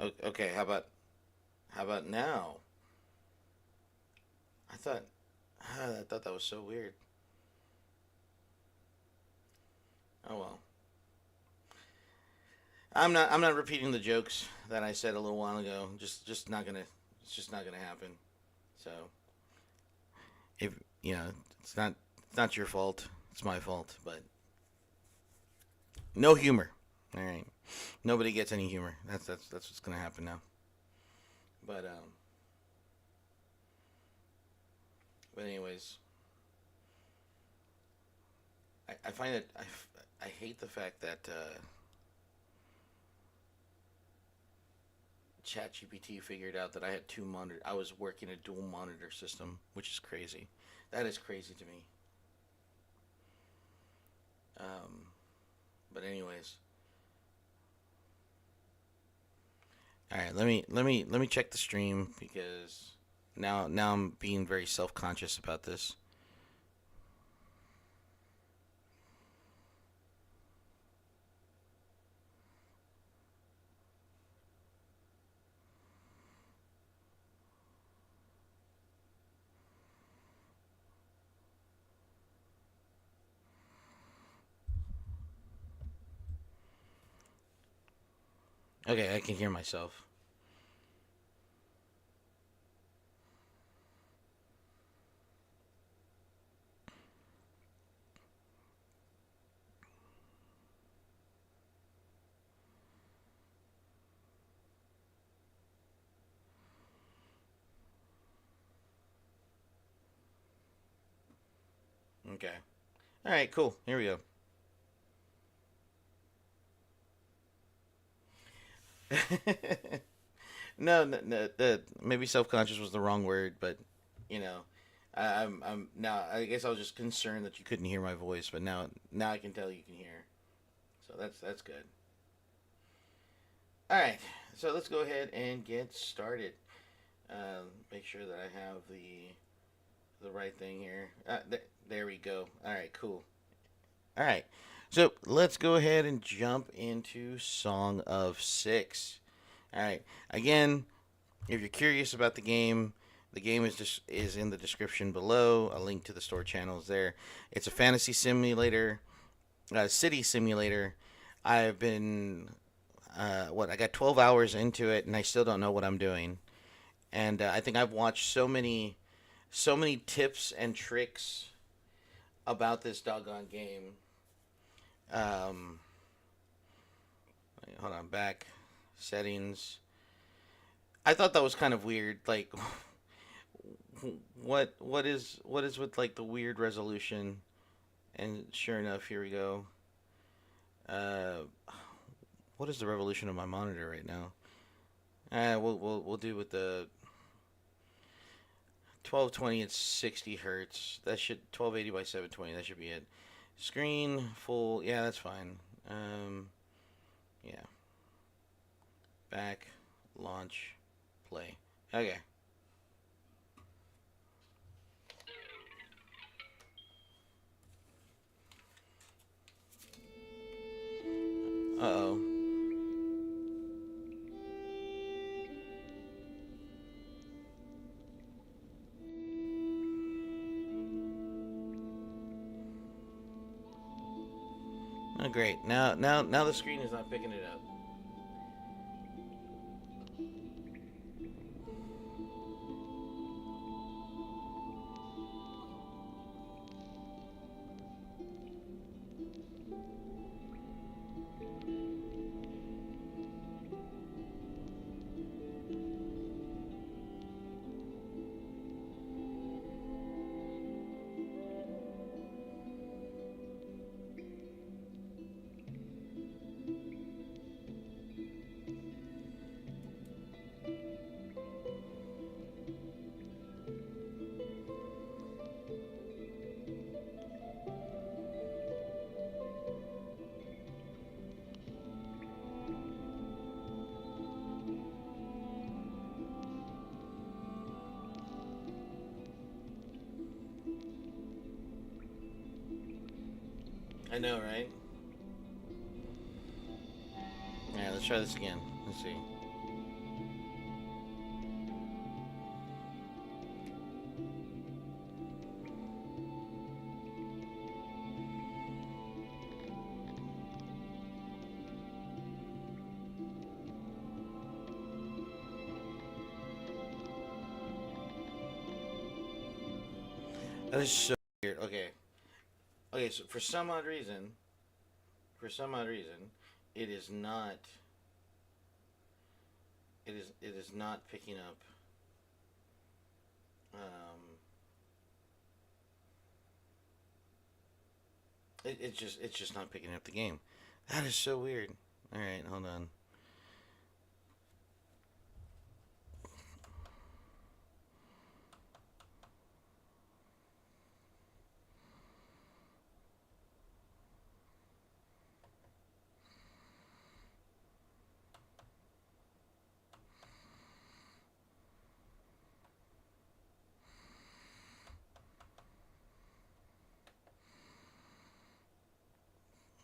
Okay, how about now? I thought I thought that was so weird. Oh well. I'm not repeating the jokes that I said a little while ago. Just not gonna it's just not gonna happen. So if it's not your fault. It's my fault. But no humor. All right. Nobody gets any humor. That's what's gonna happen now. But but anyways, I find it I hate the fact that ChatGPT figured out that I had two monitor. I was working a dual monitor system, which is crazy. That is crazy to me. Um, but anyways, all right. Let me check the stream because now I'm being very self conscious about this. Okay, I can hear myself. Okay. All right. Cool. Here we go. No. Maybe self conscious was the wrong word, but you know, I'm now. I guess I was just concerned that you couldn't hear my voice, but now I can tell you can hear. So that's good. All right. So let's go ahead and get started. Make sure that I have the right thing here. There we go. All right. Cool. All right. So let's go ahead and jump into Song of Six. All right. Again, if you're curious about the game is in the description below. A link to the store channel is there. It's a fantasy simulator, city simulator. I've been I got 12 hours into it, and I still don't know what I'm doing. And I think I've watched so many tips and tricks about this doggone game. Um, Hold on, back settings. I thought that was kind of weird. Like, what is with like the weird resolution? And sure enough, here we go. Uh, what is the resolution of my monitor right now? We'll do with the 1220 at 60 hertz. That should 1280 by 720. That should be it. Screen full. Yeah, that's fine. Yeah. Back, launch, play. Okay. Uh oh. Oh, great. Now the screen is not picking it up. I know, right? All right, let's try this again. Let's see. That is so weird. Okay. Okay, so for some odd reason, it is not it is not picking up um it's just not picking up the game. That is so weird. All right, hold on.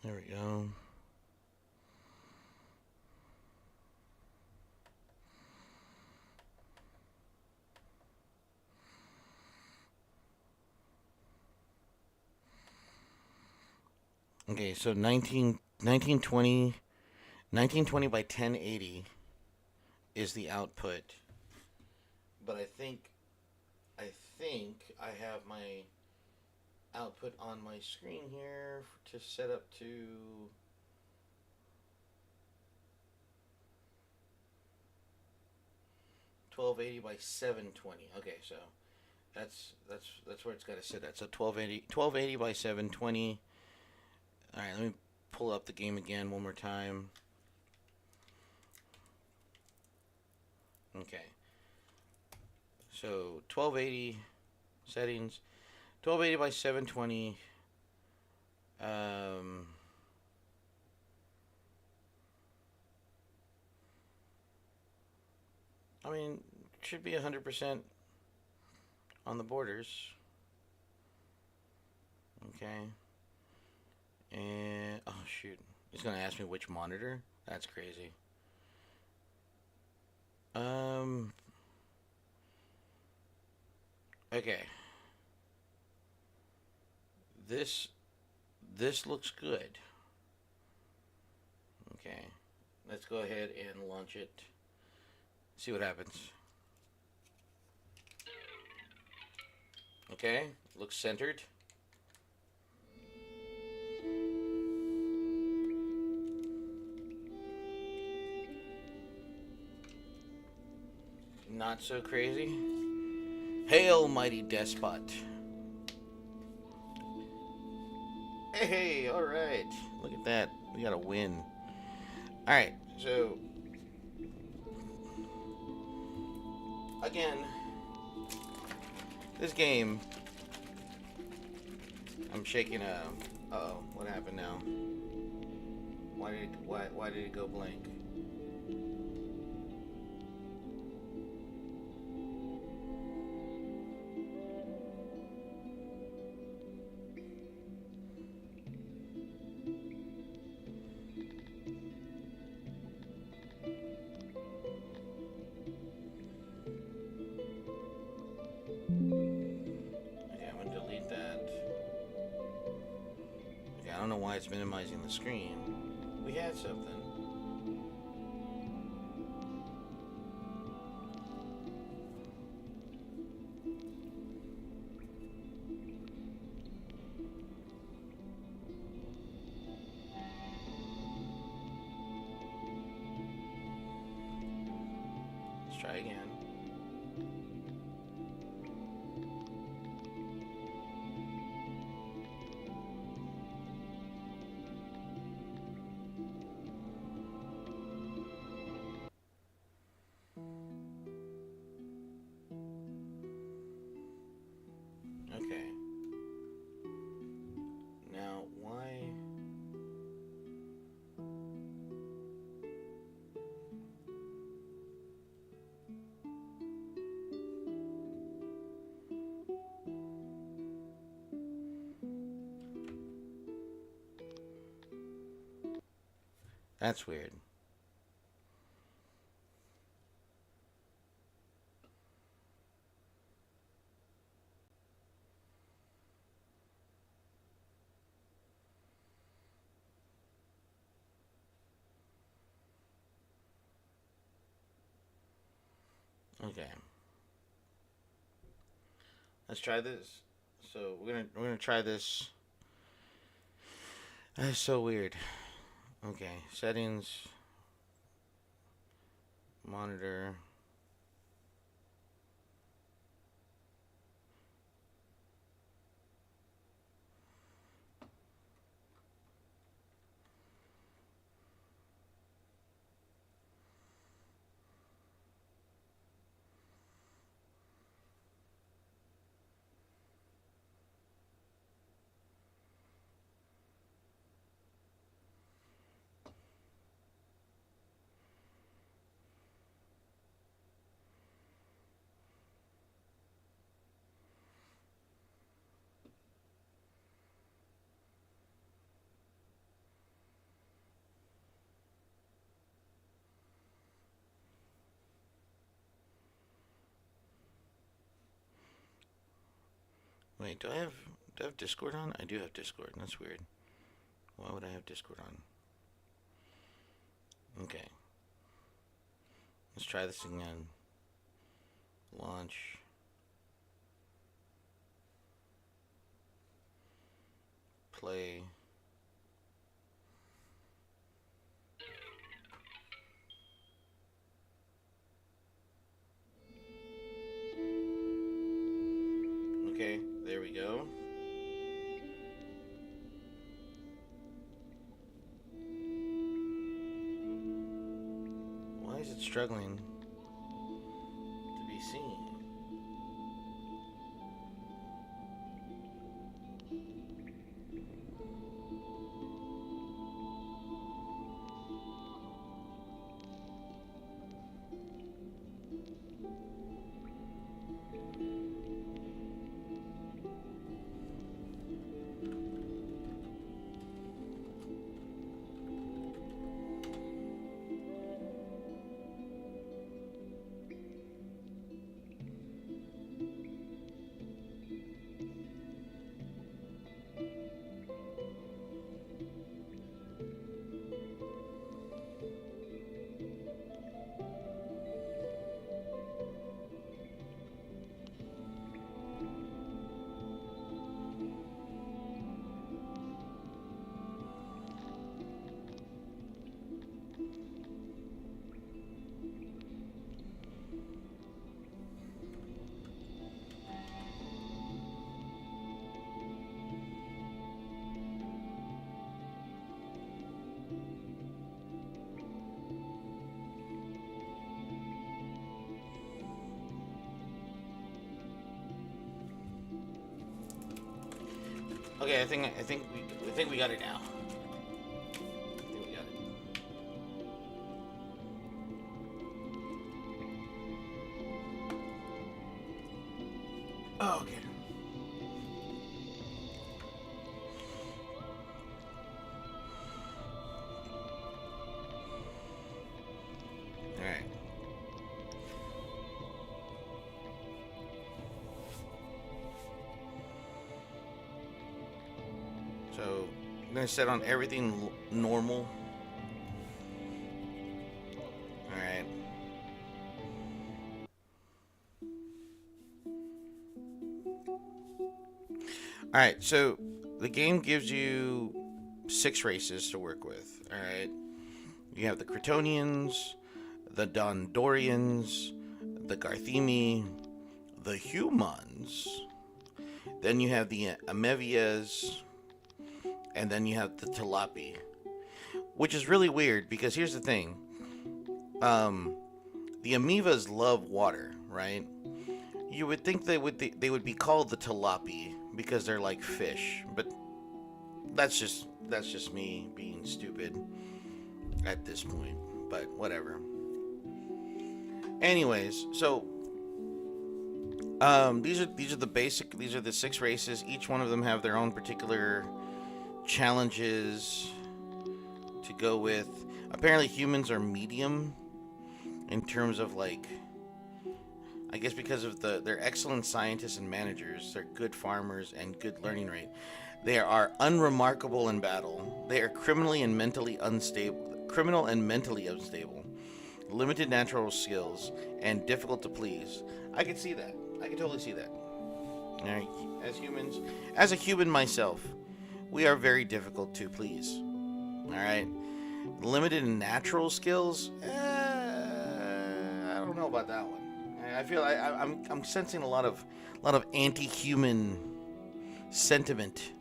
There we go. Okay, so 1920 by 1080 is the output. But I think I have my output on my screen here to set up to 1280 by 720. Okay, so that's where it's got to sit at. So 1280 by 720. All right, let me pull up the game again one more time. Okay. So 1280 settings, 1280 by 720. Um, I mean, it should be 100% on the borders. Okay. And oh shoot, he's gonna ask me which monitor. That's crazy. Um. Okay. This this looks good. Okay. Let's go ahead and launch it. See what happens. Okay. Looks centered. Not so crazy. Hail, mighty despot. Hey, alright. Look at that. We got a win. Alright, so again, this game, I'm shaking a. Uh-oh, what happened now? Why did it go blank? Okay, I'm gonna delete that. Okay, I don't know why it's minimizing the screen. We had something. Let's try again. Okay. Now, why? That's weird. Okay. Let's try this. So we're gonna try this. That's so weird. Okay, settings, monitor. Wait, do I have Discord on? I do have Discord. That's weird. Why would I have Discord on? Okay, let's try this again. Launch. Play. Okay, there we go. Why is it struggling to be seen? Okay, I think we got it now. I think we got it. Oh, okay. All right. So I'm gonna set on everything normal. All right. All right. So the game gives you 6 races to work with. All right. You have the Kryptonians, the Dondorians, the Garthemi, the humans. Then you have the Amevias, and then you have the Talapi, which is really weird because here's the thing: um, the Amoebas love water, right? You would think they would be called the Talapi because they're like fish, but that's just me being stupid at this point. But whatever. Anyways, so these are the basic. These are the 6 races. Each one of them have their own particular challenges to go with. Apparently, humans are medium in terms of like, I guess because of they're excellent scientists and managers. They're good farmers and good learning rate. They are unremarkable in battle. They are criminal and mentally unstable, limited natural skills, and difficult to please. I could see that. I could totally see that. All right, as humans, as a human myself, we are very difficult to please. All right, limited in natural skills. I don't know about that one. I feel I'm sensing a lot of anti-human sentiment.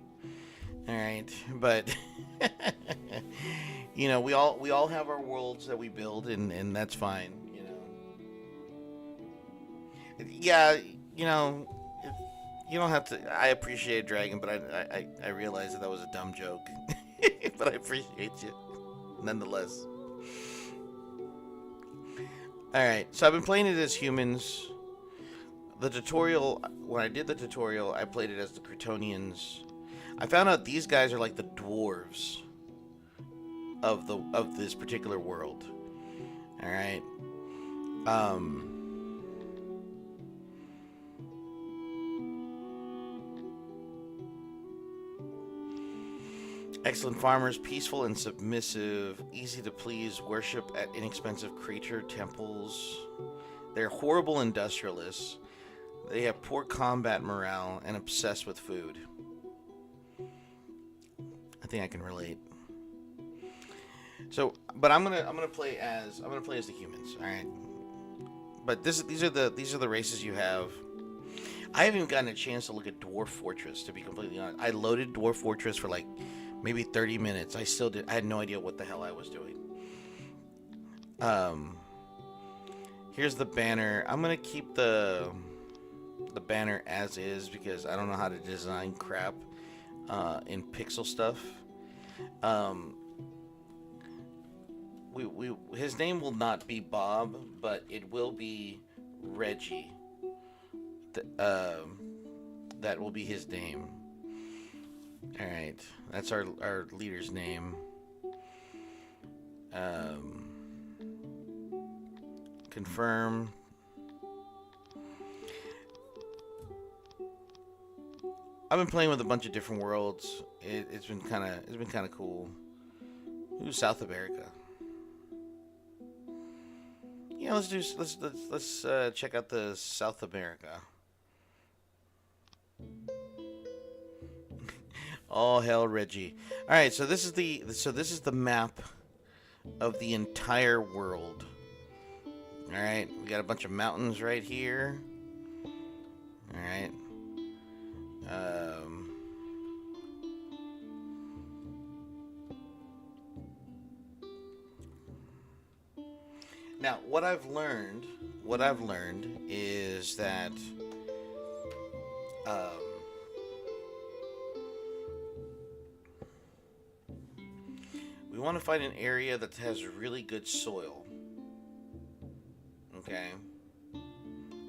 All right, but we all have our worlds that we build, and that's fine. Yeah, you know, it, you don't have to. I appreciate Dragon, but I realize that was a dumb joke, but I appreciate you nonetheless. All right, so I've been playing it as humans. The tutorial, when I did the tutorial, I played it as the Kryptonians. I found out these guys are like the dwarves of this particular world. All right. Um, Excellent farmers, peaceful and submissive, easy to please, worship at inexpensive creature temples. They're horrible industrialists. They have poor combat morale and obsessed with food. I think I can relate. So, but I'm gonna play as the humans. All right. But these are the races you have. I haven't even gotten a chance to look at Dwarf Fortress, to be completely honest. I loaded Dwarf Fortress for like maybe 30 minutes. I had no idea what the hell I was doing. Um, Here's the banner. I'm gonna keep the banner as is because I don't know how to design crap in pixel stuff. Um, his name will not be Bob, but it will be Reggie. Th- um, that will be his name. All right, that's our leader's name. Um, Confirm. I've been playing with a bunch of different worlds. It's been kind of cool. Ooh, South America. Yeah, let's check out the South America. All hell, Reggie. All right, so this is the map of the entire world. All right, we got a bunch of mountains right here. All right. Um, Now, what I've learned is that um, we want to find an area that has really good soil. Okay,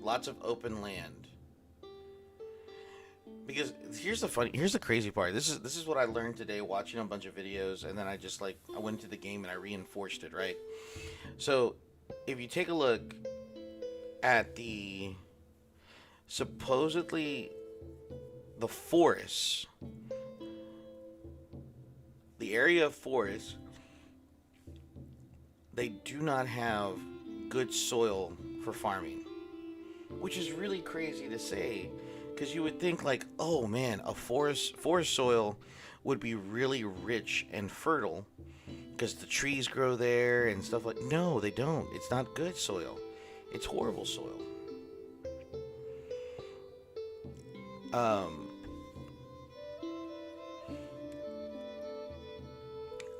lots of open land. Because here's the crazy part. This is what I learned today watching a bunch of videos, and then I went into the game and I reinforced it. Right. So if you take a look at the supposedly the forests, the area of forest, they do not have good soil for farming, which is really crazy to say because you would think like, oh man, a forest soil would be really rich and fertile because the trees grow there and stuff like. No, they don't. It's not good soil. It's horrible soil. Um,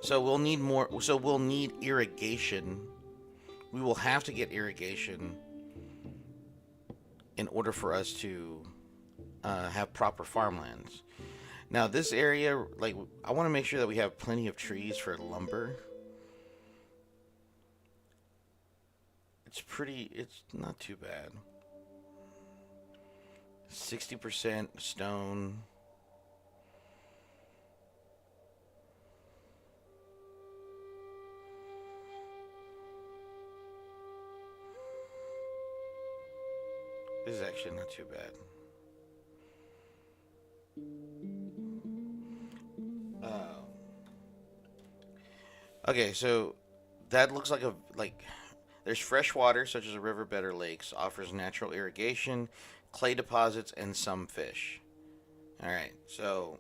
so we'll need more. So we'll need irrigation. We will have to get irrigation in order for us to have proper farmlands. Now, this area, like, I want to make sure that we have plenty of trees for lumber. It's not too bad. 60% stone. This is actually not too bad. Uh, okay, so that looks like there's fresh water such as a riverbed or lakes, offers natural irrigation, clay deposits, and some fish. All right, so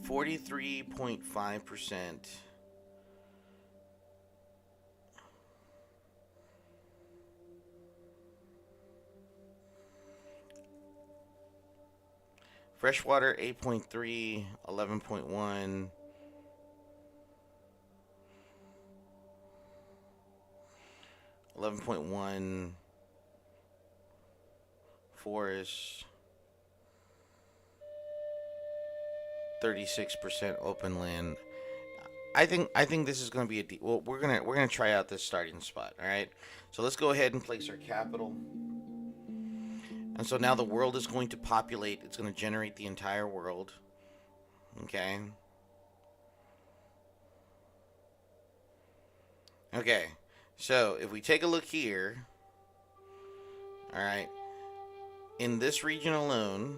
43.5%. Freshwater 8.3, 11.1. Forest 36% open land. I think this is going to be well. We're gonna try out this starting spot. All right. So let's go ahead and place our capital. And so now the world is going to populate. It's going to generate the entire world. Okay. Okay. So if we take a look here, all right, in this region alone,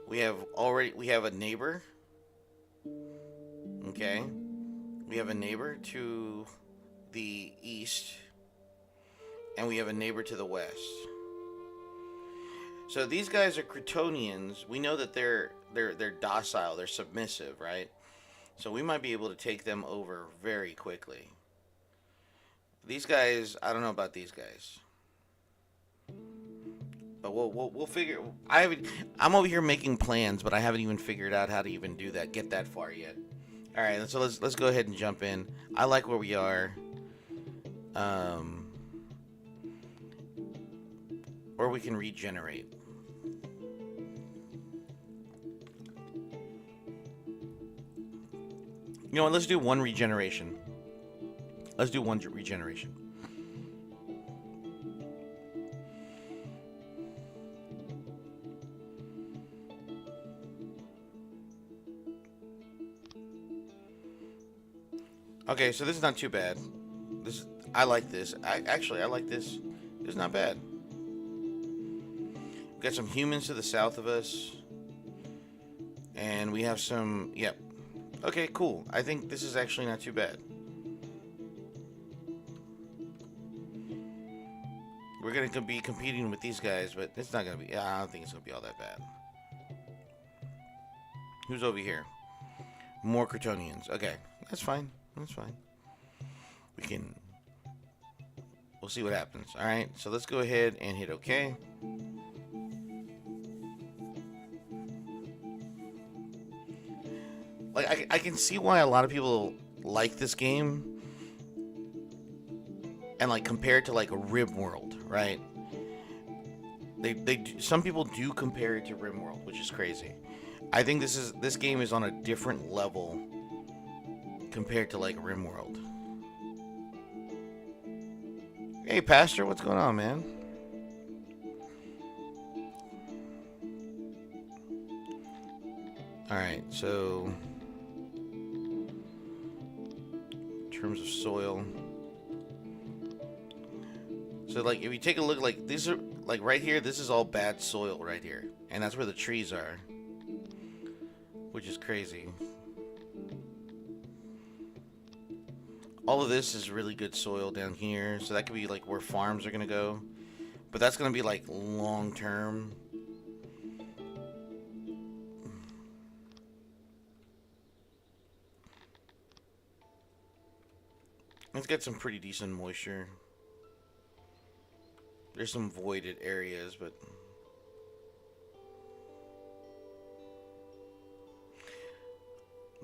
we have a neighbor. Okay. We have a neighbor to the east, and we have a neighbor to the west. So these guys are Crotonians. We know that they're docile, they're submissive, right? So we might be able to take them over very quickly. These guys, I don't know about these guys, but we'll figure. I'm over here making plans, but I haven't even figured out how to even do that, get that far yet. All right, so let's go ahead and jump in. I like where we are. Or we can regenerate. You know what? Let's do one regeneration. Let's do one regeneration. Okay, so this is not too bad. I like this. I like this. It's not bad. We've got some humans to the south of us. And we have some... Yep. Okay, cool. I think this is actually not too bad. We're going to be competing with these guys, but it's not going to be... I don't think it's going to be all that bad. Who's over here? More Crotonians. Okay, that's fine. That's fine. We'll see what happens. All right, so let's go ahead and hit OK. Like, I can see why a lot of people like this game and like compare it to like a RimWorld, right? Some people do compare it to RimWorld, which is crazy. I think this game is on a different level compared to like RimWorld. Hey, Pastor, what's going on, man? All right, so in terms of soil, so like if you take a look, like these are like right here, this is all bad soil right here, and that's where the trees are, which is crazy. All of this is really good soil down here, so that could be like where farms are gonna go, but that's gonna be like long term. It's got some pretty decent moisture. There's some voided areas, but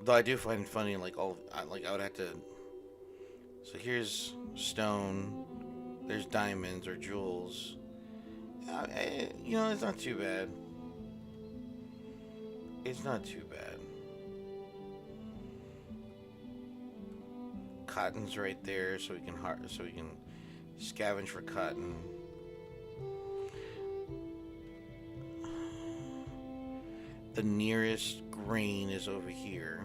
though I do find it funny, like I would have to. So here's stone. There's diamonds or jewels. You know, it's not too bad. It's not too bad. Cotton's right there, so we can scavenge for cotton. The nearest grain is over here.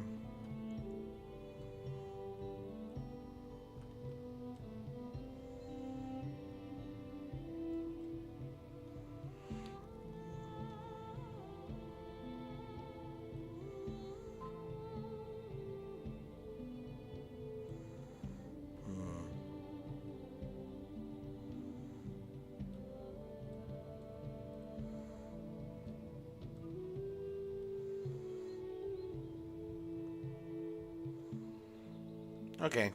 Okay.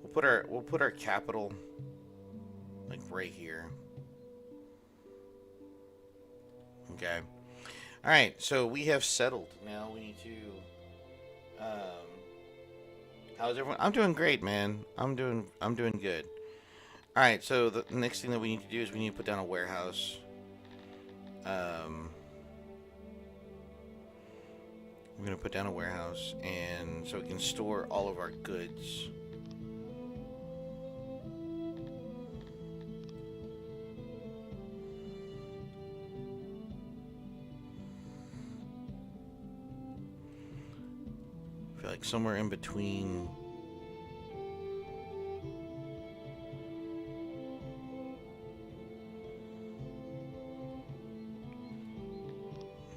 We'll put our capital like right here. Okay. All right. So we have settled. Now we need to. How's everyone? I'm doing great, man. I'm doing good. All right. So the next thing that we need to do is we need to put down a warehouse. Um, we're gonna put down a warehouse, and so we can store all of our goods. I feel like somewhere in between.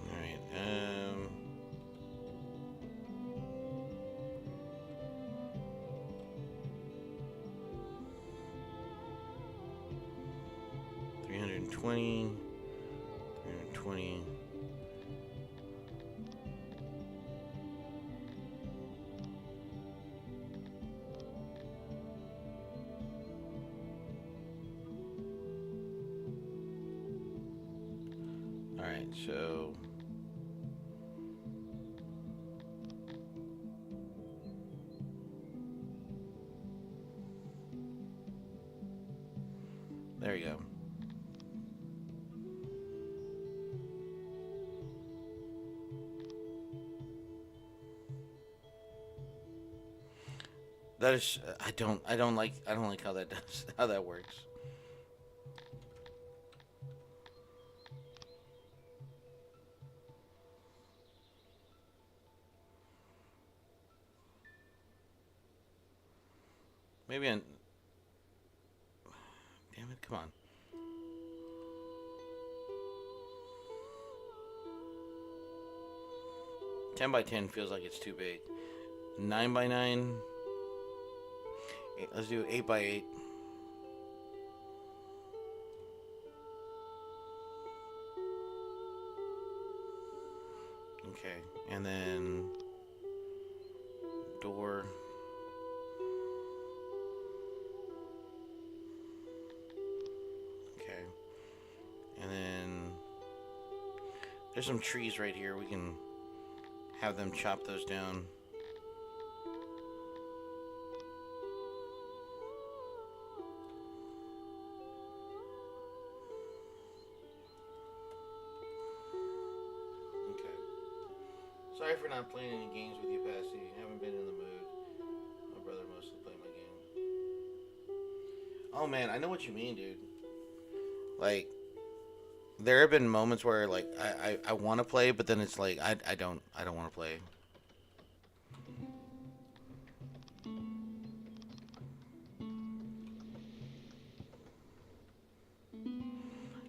All right. 320. 320. All right. So. There you go. That is, I don't like how that does, how that works. Maybe I, damn it, come on. 10 by 10 feels like it's too big. 9 by 9. Let's do 8 by 8. Okay, and then door. Okay, and then there's some trees right here. We can have them chop those down. Sorry for not playing any games with you, Passy. I haven't been in the mood. My brother mostly played my game. Oh man, I know what you mean, dude. Like, there have been moments where like I want to play, but then it's like I don't want to play.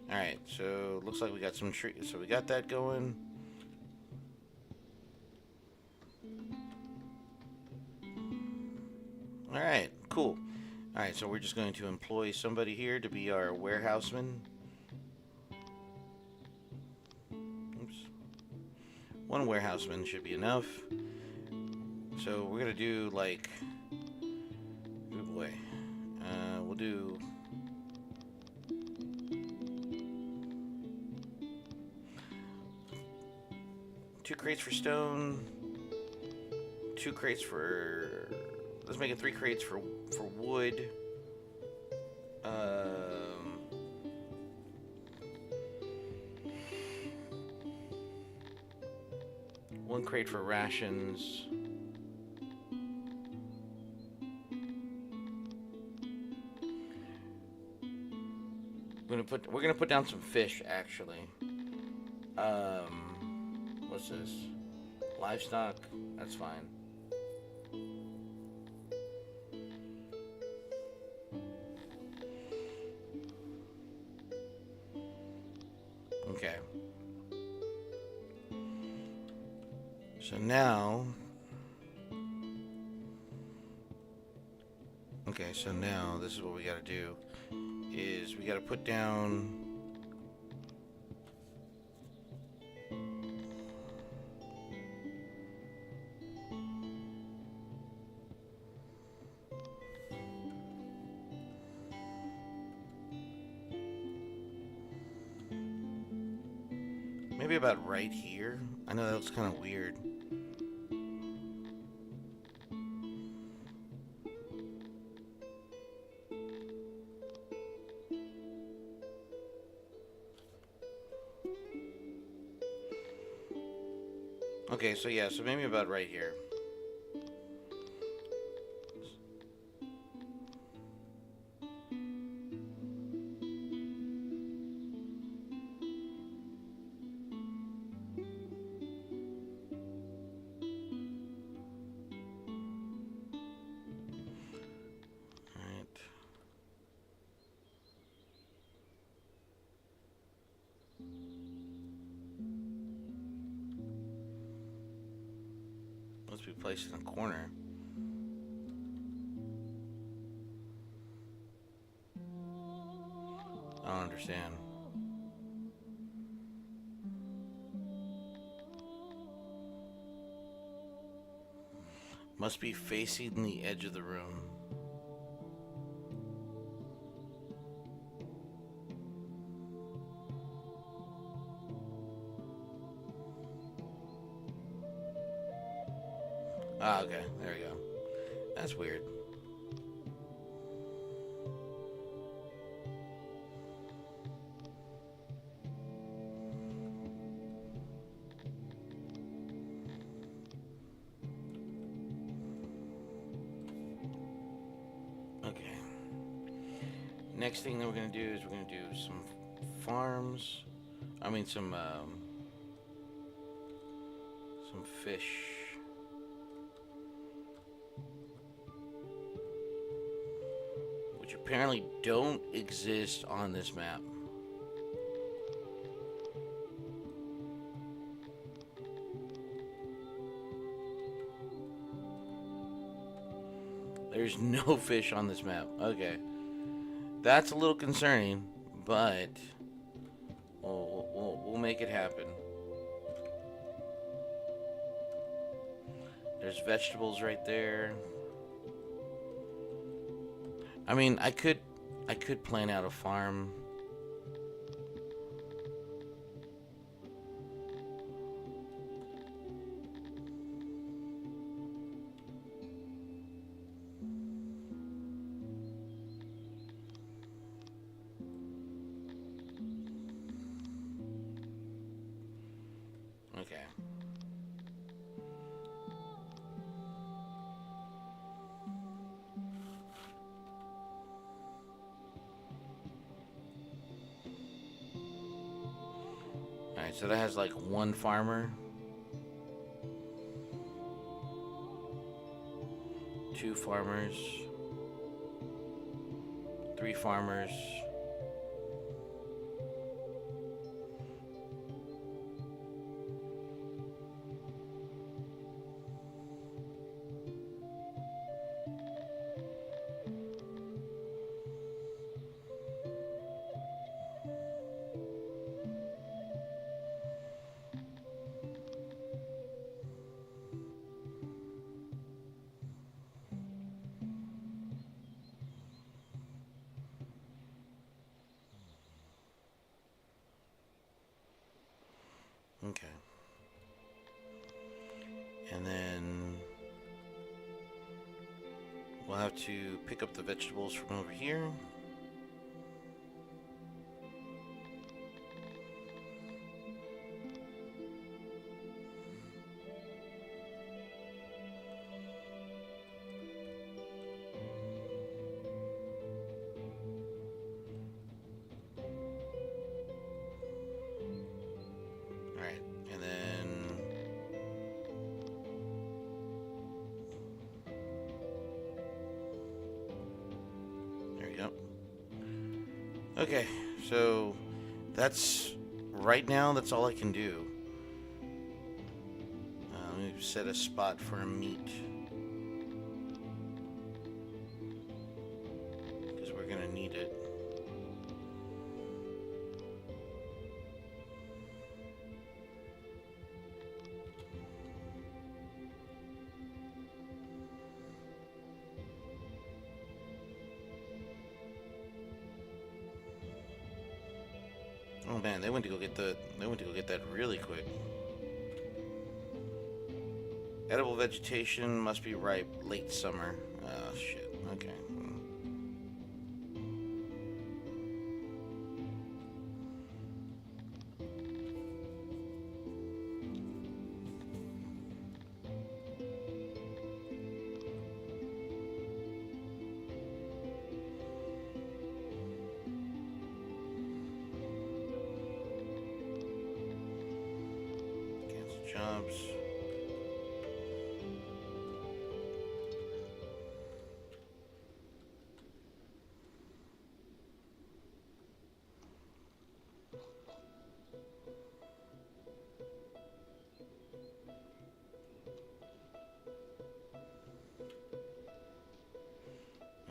All right, so looks like we got some trees. So we got that going. All right, cool. All right, so we're just going to employ somebody here to be our warehouseman. Oops. One warehouseman should be enough. So we're gonna do like, oh boy, we'll do. Two crates for stone. Two crates for. Let's make it 3 crates for wood. One crate for rations. We're gonna put down some fish actually. What's this? Livestock. That's fine. Okay. So now. Okay, so now this is what we gotta do. Is we gotta put down. maybe about right here. I know that looks kind of weird. Okay, so yeah, so maybe about right here. Alright. Must be placed in a corner. I don't understand. Must be facing the edge of the room. Ah, okay. There we go. That's weird. Okay. Next thing that we're going to do is we're going to do some farms. I mean some fish. Which apparently don't exist on this map. There's no fish on this map. Okay. That's a little concerning, but we'll make it happen. There's vegetables right there. I mean, I could plan out a farm. Okay. Alright, so that has like one farmer. 2 farmers. 3 farmers. Okay. And then we'll have to pick up the vegetables from over here. Alright, and then there we go. Okay, so that's right now, that's all I can do. Let me set a spot for a meat. Because we're going to need it. Oh man, they went to go get that really quick. Edible vegetation must be ripe late summer. Oh shit. Okay. Cancel jobs.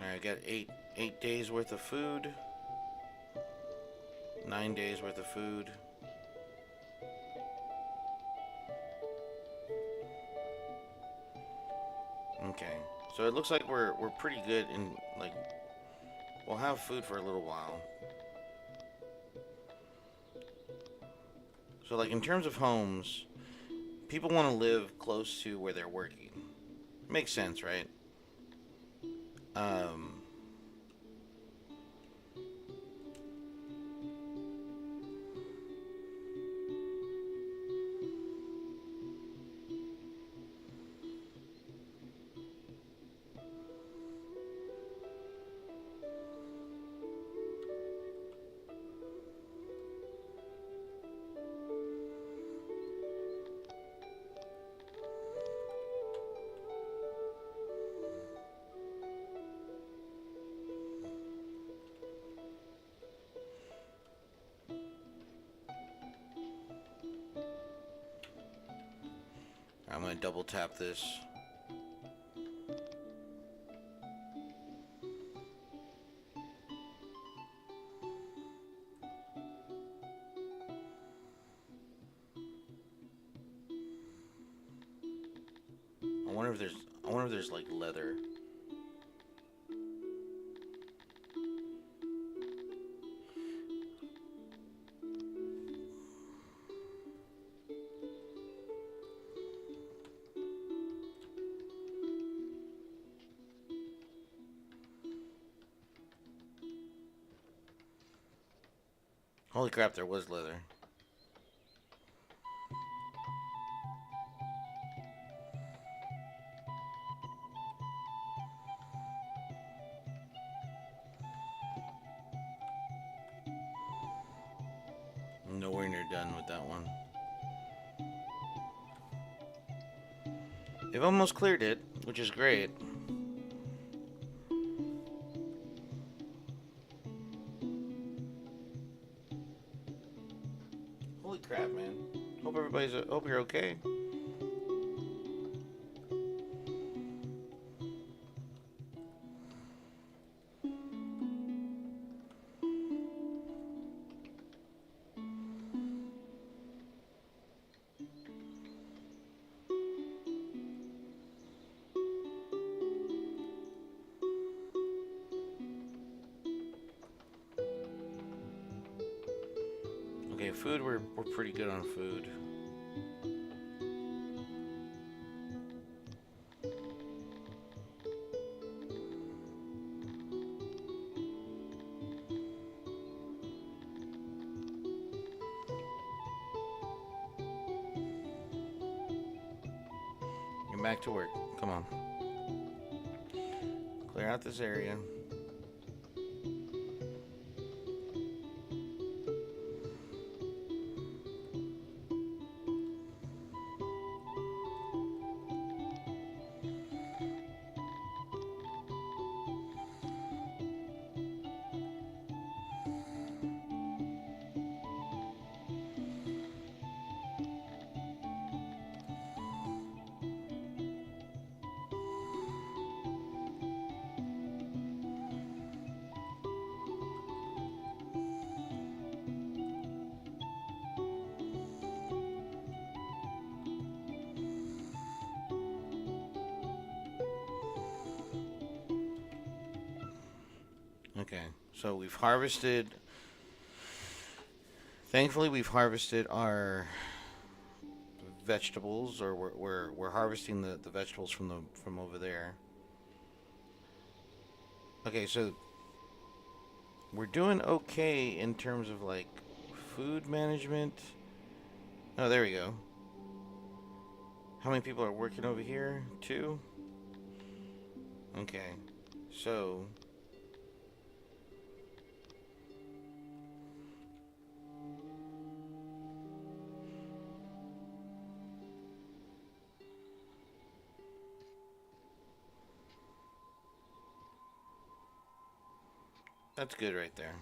Alright, got 8 days worth of food. 9 days worth of food. Okay. So it looks like we're pretty good in like we'll have food for a little while. So like in terms of homes, people want to live close to where they're working. Makes sense, right? Um I'm gonna double tap this. I wonder if there's I wonder if there's like leather. Holy crap, there was leather. Nowhere near done with that one. They've almost cleared it, which is great. Holy crap, man. Hope you're okay. Okay, food, we're pretty good on food. Get back to work. Come on. Clear out this area. Okay, so we've harvested Thankfully, we've harvested our vegetables, or we're harvesting the vegetables from over there. Okay, so we're doing okay in terms of like food management. Oh, there we go. How many people are working over here? Two? Okay. So, that's good right there.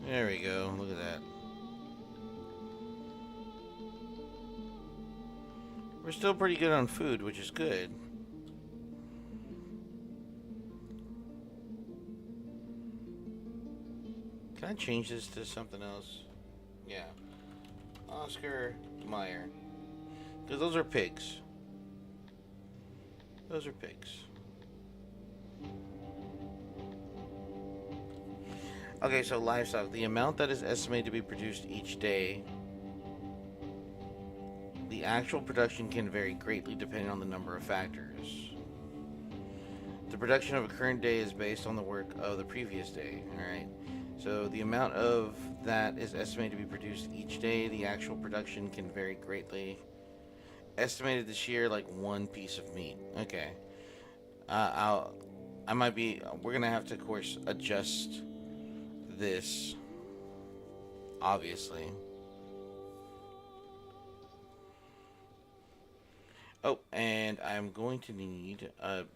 There we go. Look at that. We're still pretty good on food, which is good. Can I change this to something else? Yeah. Oscar Mayer. Because those are pigs. Those are pigs. Okay, so livestock. The amount that is estimated to be produced each day. The actual production can vary greatly depending on the number of factors. The production of a current day is based on the work of the previous day. Alright. So the amount of that is estimated to be produced each day. The actual production can vary greatly. Estimated this year, like one piece of meat. Okay. I'll. I might be. We're gonna have to, of course, adjust this. Obviously. Oh, and I'm going to need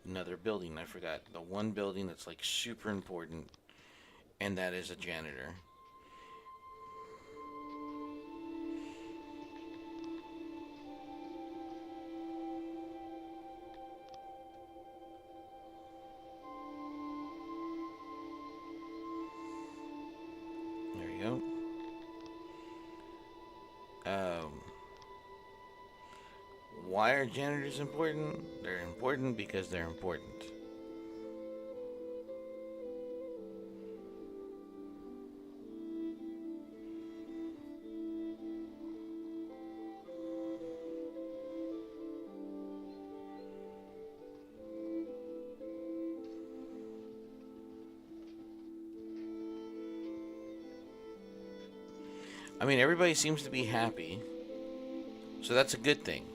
another building. I forgot the one building that's like super important, and that is a janitor. There you go. Um, why are janitors important? They're important because they're important. I mean, everybody seems to be happy, so that's a good thing.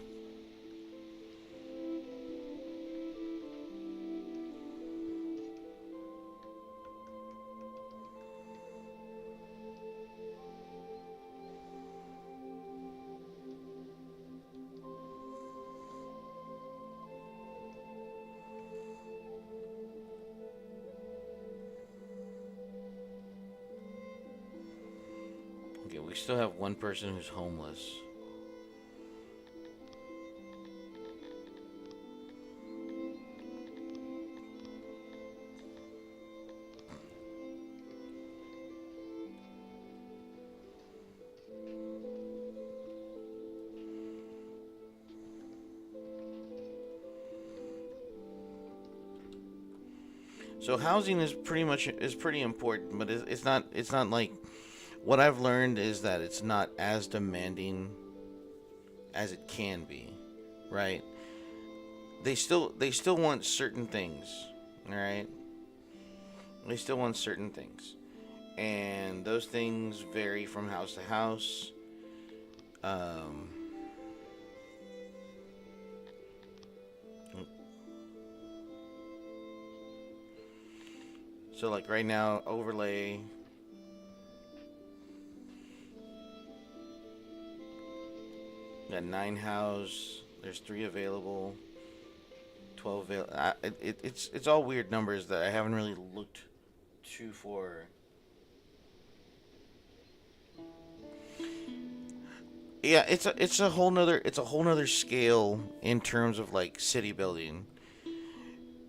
Okay, we still have one person who's homeless. So housing is pretty important, but it's not like what I've learned is that it's not as demanding as it can be, right? They still want certain things, all right? They still want certain things, and those things vary from house to house. Um, so like right now, overlay got 9 house. There's three available. 12 available. It's all weird numbers that I haven't really looked too for. Yeah, it's a whole nother scale in terms of like city building.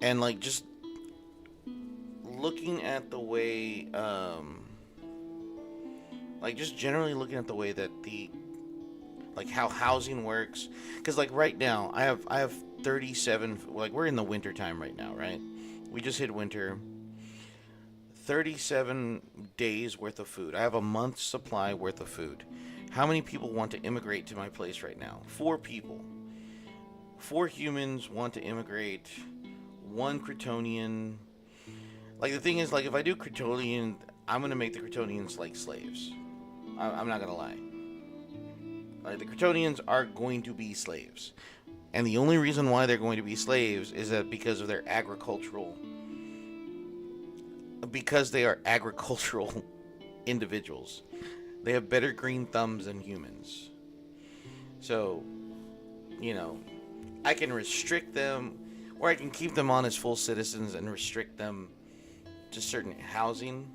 and like just looking at the way, like just generally looking at the way that the like how housing works, because like right now I have 37, like we're in the winter time right now, right? We just hit winter. 37 days worth of food. I have a month's supply worth of food. How many people want to immigrate to my place right now? Four people. Four humans want to immigrate. One Kryptonian. Like the thing is, like if I do Kryptonian, I'm gonna make the Kryptonians like slaves. I'm not gonna lie. Like the Kryptonians are going to be slaves, and the only reason why they're going to be slaves is that because of their agricultural, because they are agricultural individuals. They have better green thumbs than humans. So, you know, I can restrict them, or I can keep them on as full citizens and restrict them to certain housing.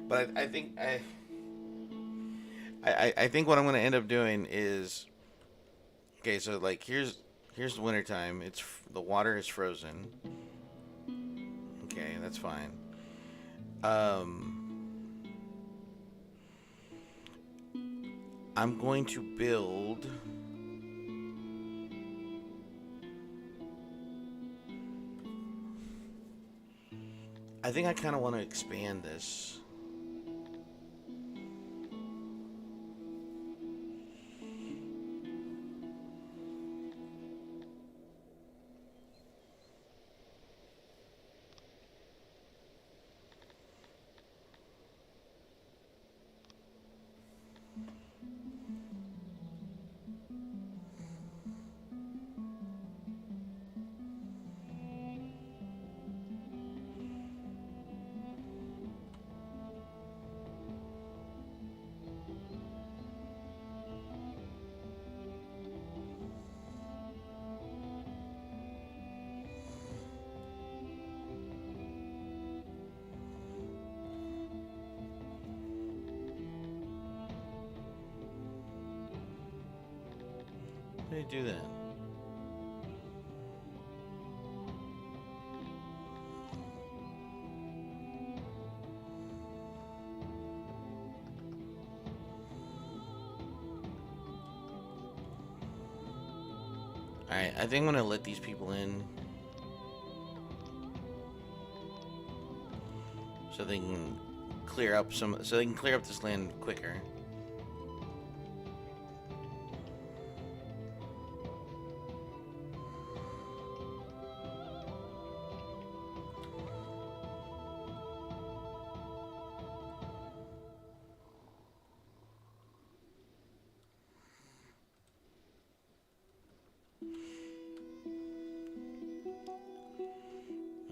But I think I think what I'm going to end up doing is, okay. So like here's the winter time. The water is frozen. Okay, that's fine. Um, I'm going to build. I think I kind of want to expand this. How do you do that? Alright, I think I'm gonna let these people in so they can so they can clear up this land quicker.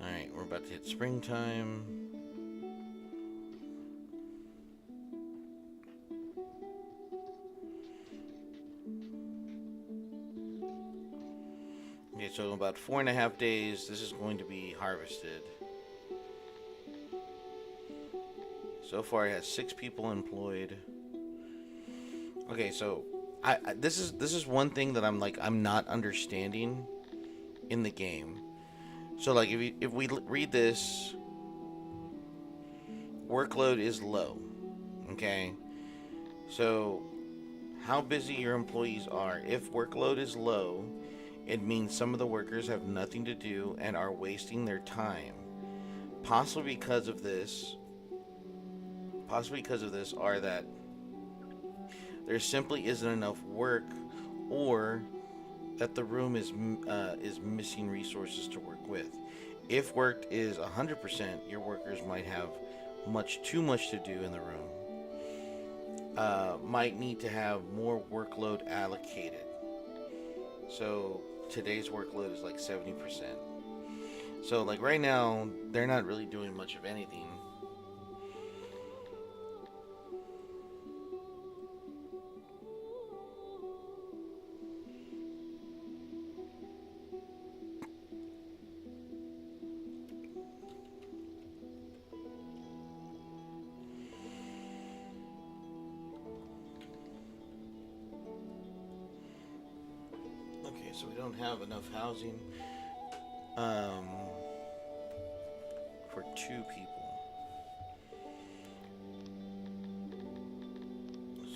Alright, we're about to hit springtime. Okay, so in about 4.5 days, this is going to be harvested. So far, it has 6 people employed. Okay, so this is one thing that I'm not understanding in the game. So like if we read this, workload is low. Okay, so how busy your employees are. If workload is low, it means some of the workers have nothing to do and are wasting their time. Possibly because of this, are that there simply isn't enough work, or that the room is missing resources to work with. If work is 100%, your workers might have too much to do in the room. Might need to have more workload allocated. So today's workload is like 70%. So like right now, they're not really doing much of anything. so we don't have enough housing um, for 2 people.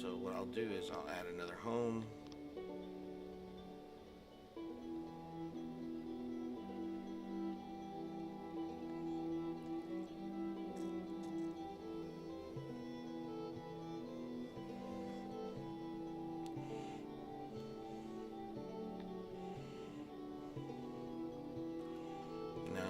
So what I'll do is I'll add another home. No.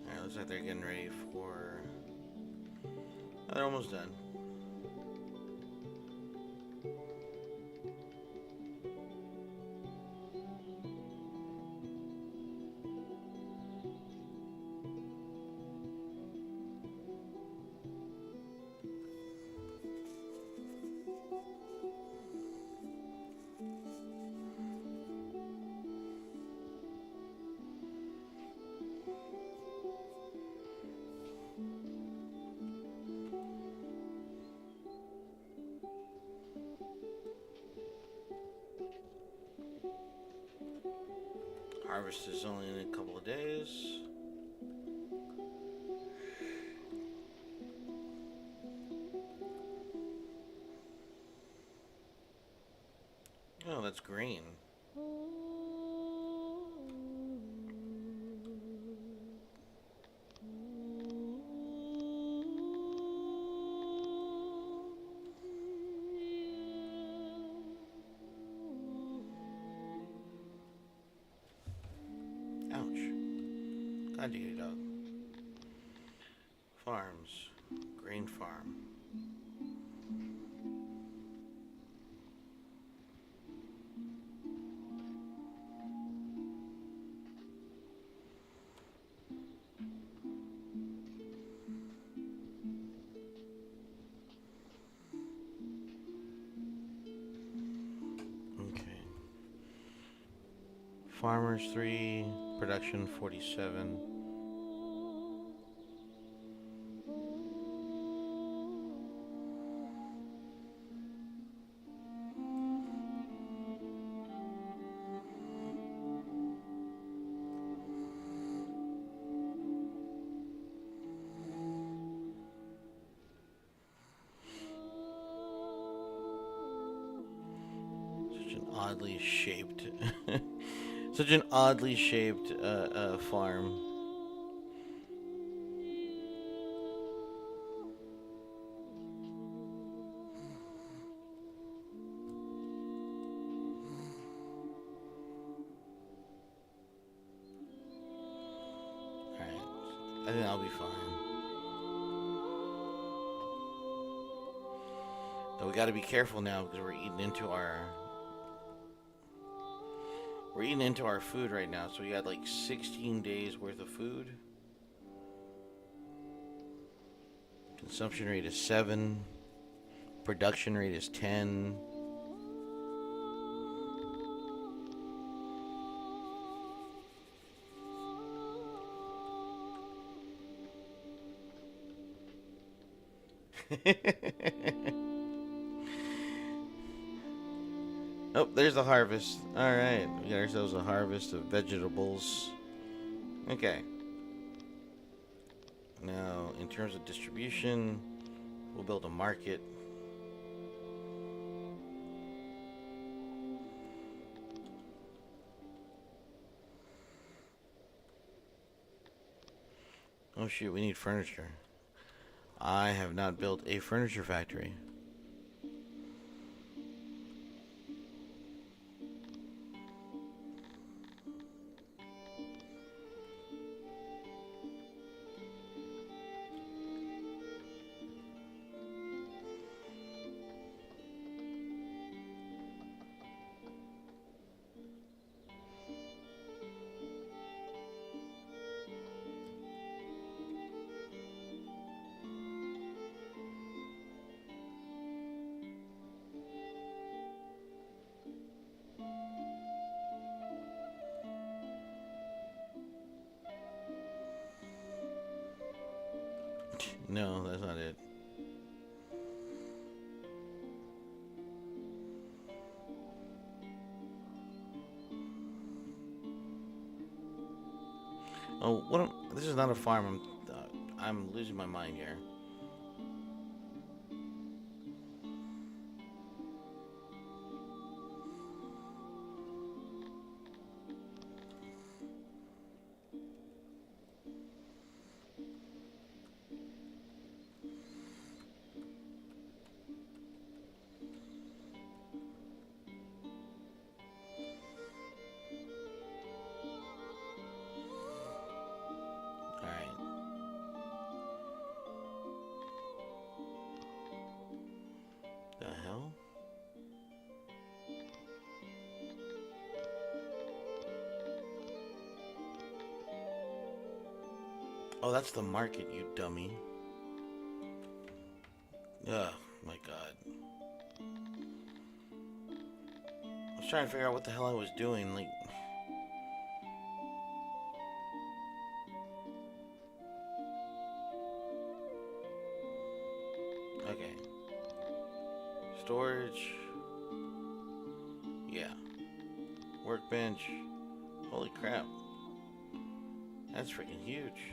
Alright, looks like they're getting ready for... Oh, they're almost done. Harvest is only in a couple of days. Oh, that's green. Ouch. God diggity dog. Farms. Grain farm. Okay. Farmers 3, production 47. Oddly shaped, such an oddly shaped farm. Alright, I think I'll be fine. Though we gotta be careful now because we're eating into our food right now, so we got like 16 days worth of food. Consumption rate is 7. Production rate is 10. Oh, there's the harvest. Alright, we got ourselves a harvest of vegetables. Okay. Now, in terms of distribution, we'll build a market. Oh shoot, we need furniture. I have not built a furniture factory. No, that's not it. Oh, this is not a farm. I'm losing my mind here. All right. The hell? Oh, that's the market, you dummy. Ugh, my god. I was trying to figure out what the hell I was doing. Like, okay. Storage. Yeah. Workbench. Holy crap. That's freaking huge.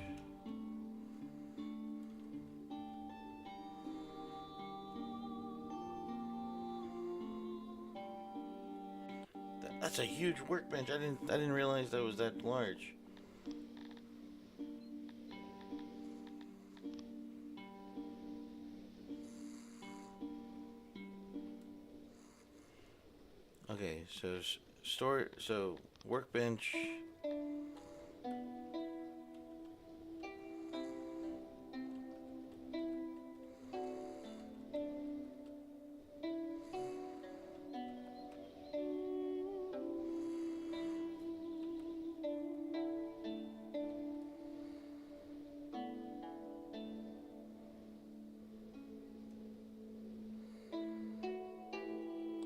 That's a huge workbench. I didn't realize that was that large. Okay, so workbench.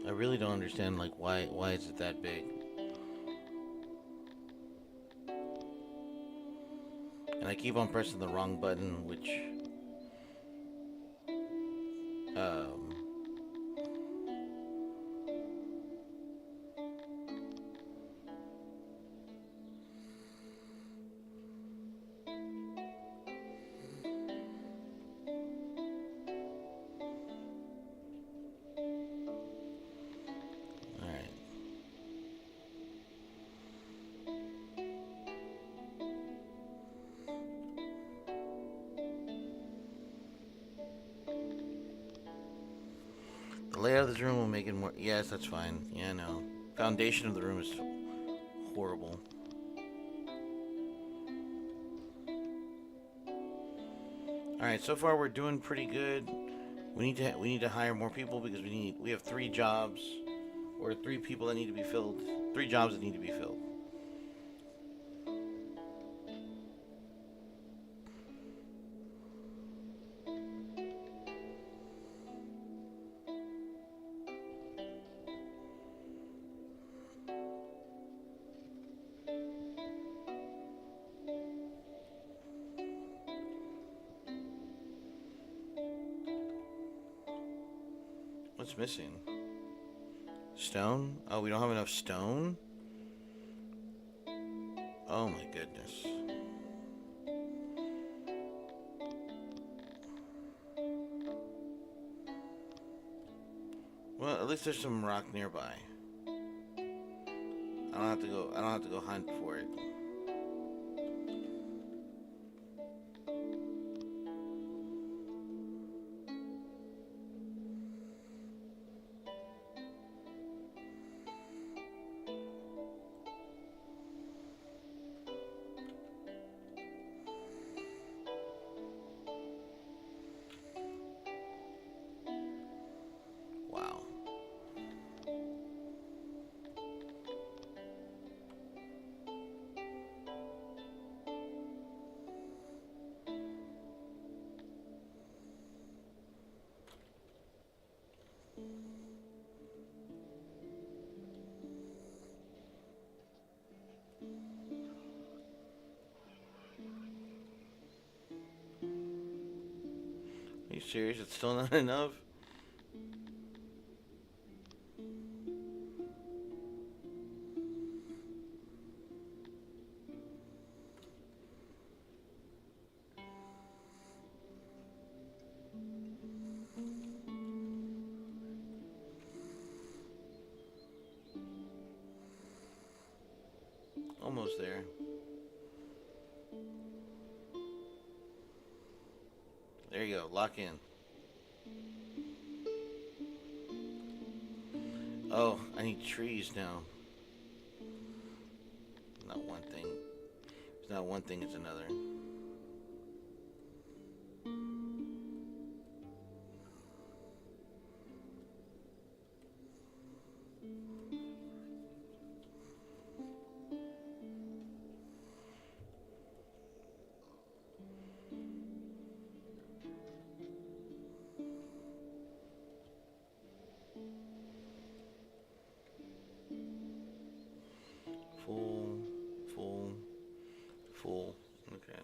I really don't understand like why is it that big? And I keep on pressing the wrong button, which um all right. The layout of this room will make it more. Yes, that's fine. Yeah, no. Foundation of the room is horrible. All right, so far we're doing pretty good. We need to hire more people because we have 3 jobs or 3 people that need to be filled. 3 jobs that need to be filled. What's missing? Stone? Oh, we don't have enough stone? Oh my goodness. Well, at least there's some rock nearby. I don't have to go hunt for it. Wow. serious? It's still not enough? Almost there. There you go. Lock in. Oh, I need trees now. Not one thing. It's not one thing, it's another. Full, full, full. Okay.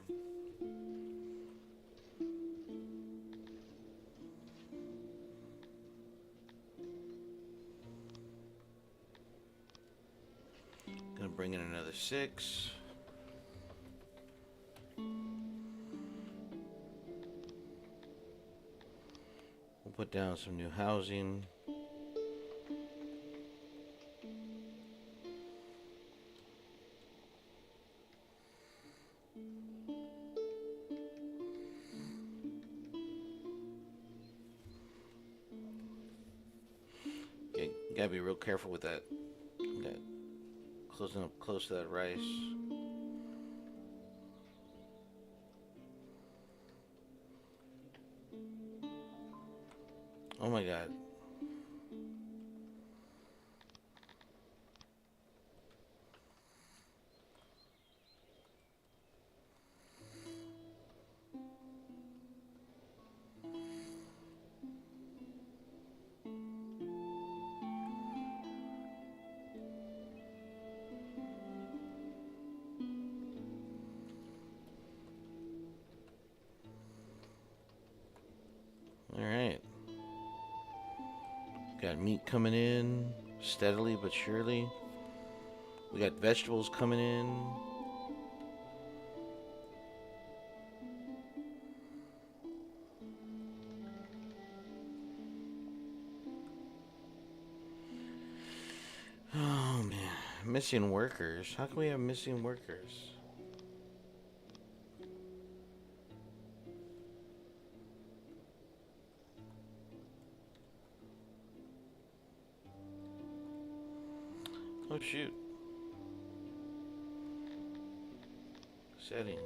Gonna bring in another 6. We'll put down some new housing. Okay, gotta be real careful with that. Okay. Closing up close to that rice. Oh my god. Alright. Got meat coming in steadily but surely. We got vegetables coming in. Oh man, missing workers. How can we have missing workers? Oh shoot. Settings.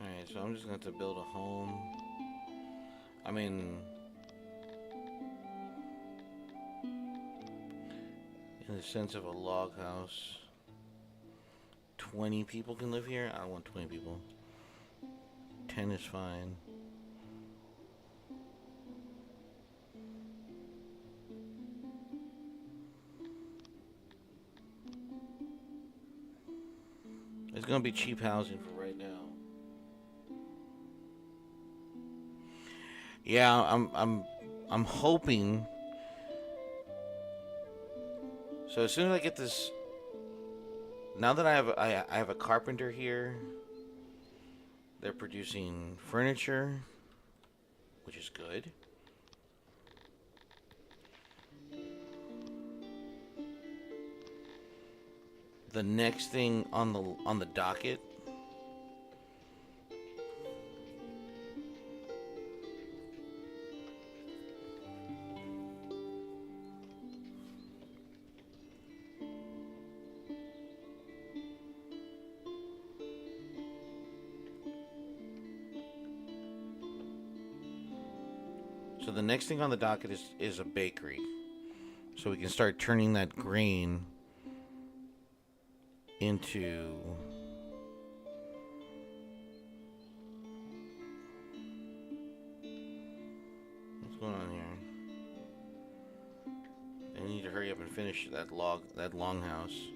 Alright, so I'm just gonna have to build a home. I mean, in the sense of a log house. 20 people can live here? I don't want 20 people. 10 is fine. It's gonna be cheap housing for right now. Yeah, I'm hoping. So as soon as I get this, now that I have a carpenter here, they're producing furniture, which is good. The next thing on the docket So the next thing on the docket is a bakery. So we can start turning that grain into... What's going on here? I need to hurry up and finish that longhouse.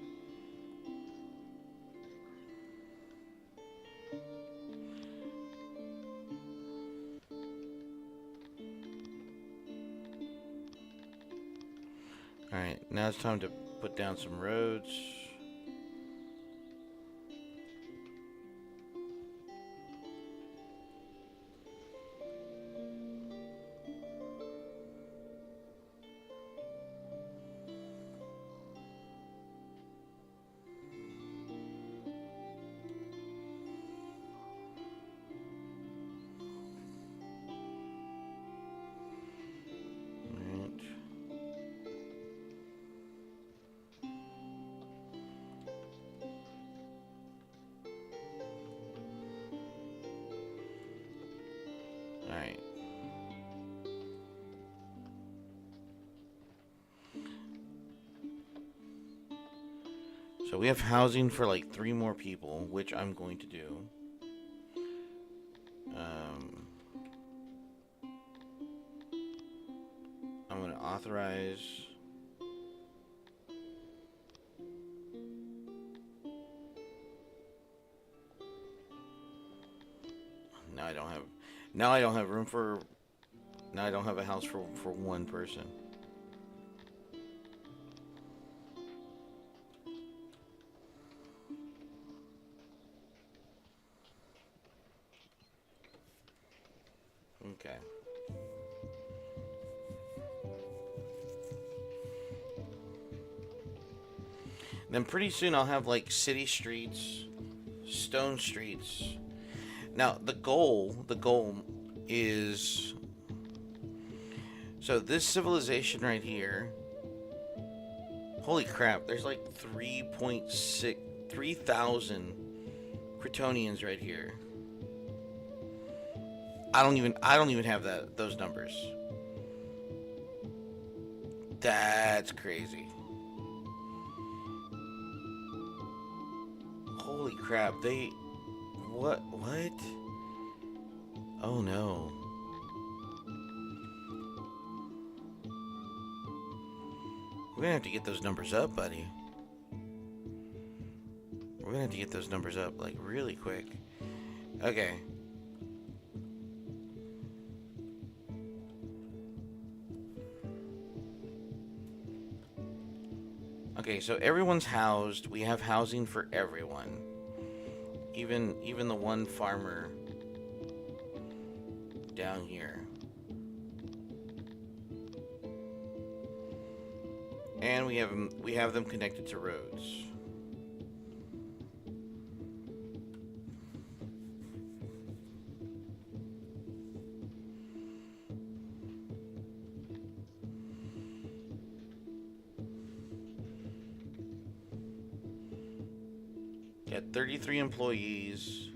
Alright, now it's time to put down some roads. Alright. So we have housing for like 3 more people, which I'm going to do. I'm going to authorize... Now I don't have room for... Now I don't have a house for one person. Okay. Then pretty soon I'll have like city streets, stone streets. Now the goal is, so this civilization right here, holy crap, there's like 3,000 Kryptonians right here. I don't even have those numbers. That's crazy. Holy crap, what? Oh no. We're gonna have to get those numbers up, buddy. We're gonna have to get those numbers up, like, really quick. Okay. Okay, so everyone's housed. We have housing for everyone. Even the one farmer down here. And we have them connected to roads. Got 33 employees.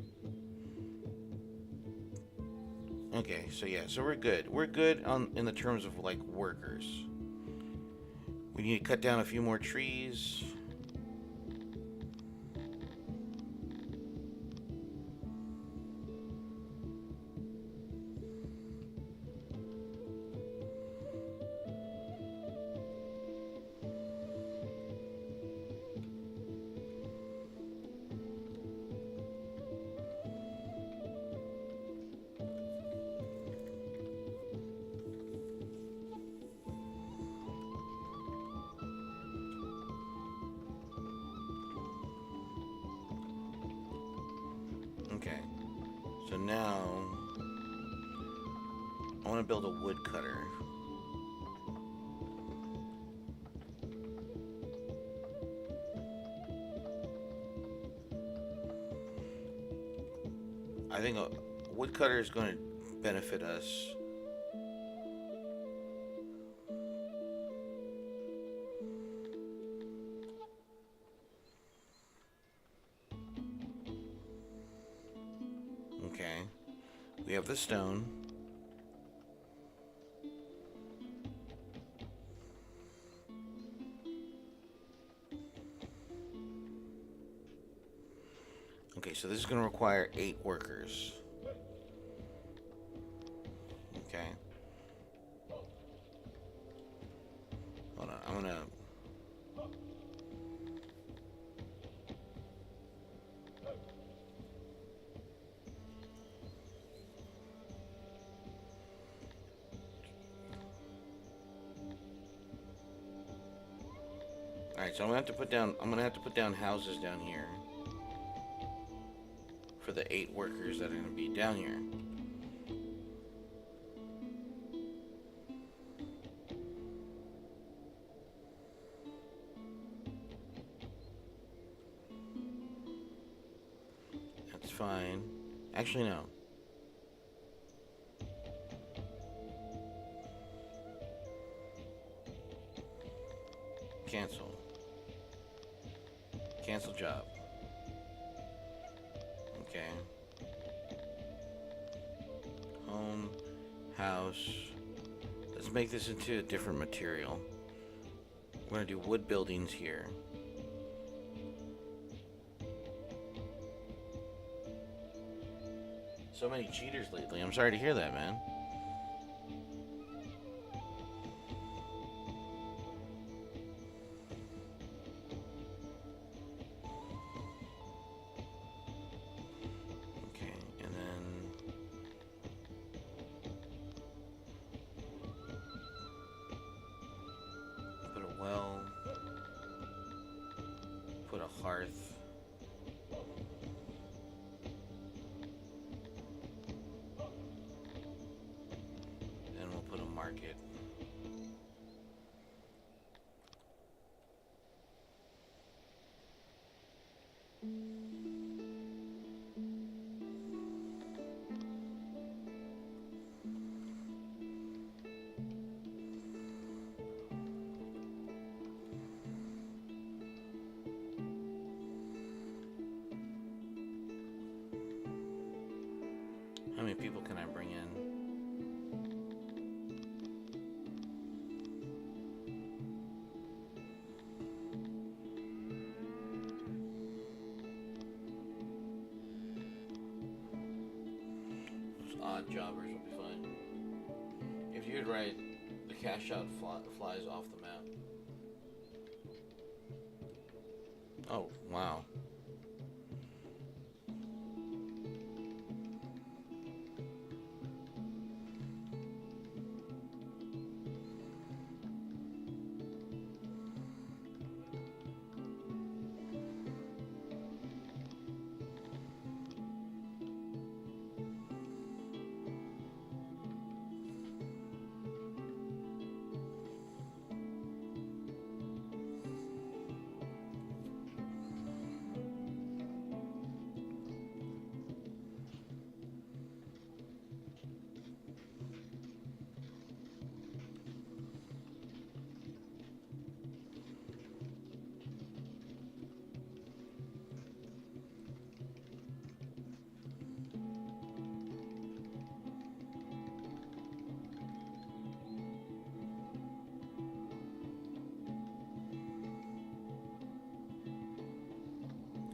Okay, so yeah, so we're good. We're good in the terms of like workers. We need to cut down a few more trees. Okay, so now I want to build a woodcutter. I think a woodcutter is going to benefit us. Okay, we have the stone. Okay, so this is going to require 8 workers. Okay. Hold on, I'm going to... Alright, so I'm gonna have to put down houses down here for the 8 workers that are gonna be down here. That's fine. Actually, no. Cancel. Cancel job. Okay. Home, house. Let's make this into a different material. We're gonna do wood buildings here. So many cheaters lately. I'm sorry to hear that, man. Okay, and then put a well, put a hearth. Then we'll put a market. How many people can I bring in? Those odd jobbers will be fine. If you'd write the cash out flies off the map. Oh, wow.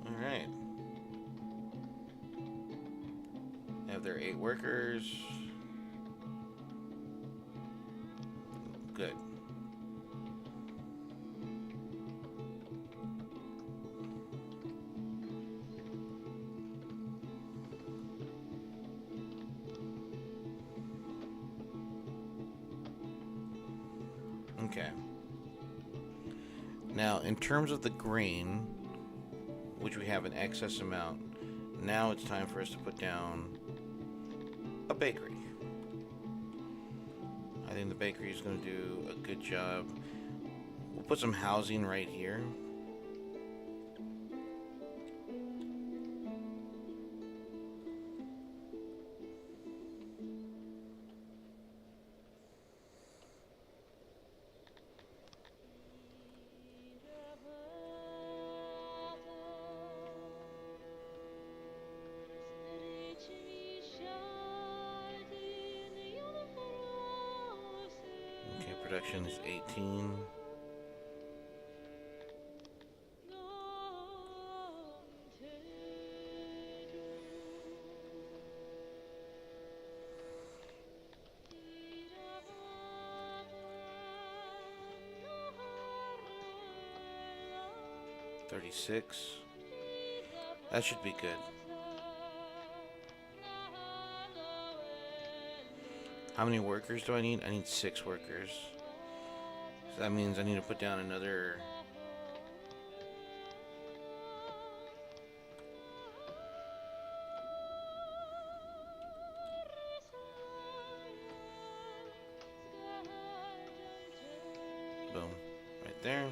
Alright. Have their 8 workers. Good. Okay. Now, in terms of the grain, which we have an excess amount, now it's time for us to put down a bakery. I think the bakery is going to do a good job. We'll put some housing right here. Production is 18. 36. That should be good. How many workers do I need? I need 6 workers. So that means I need to put down another... Boom. Right there.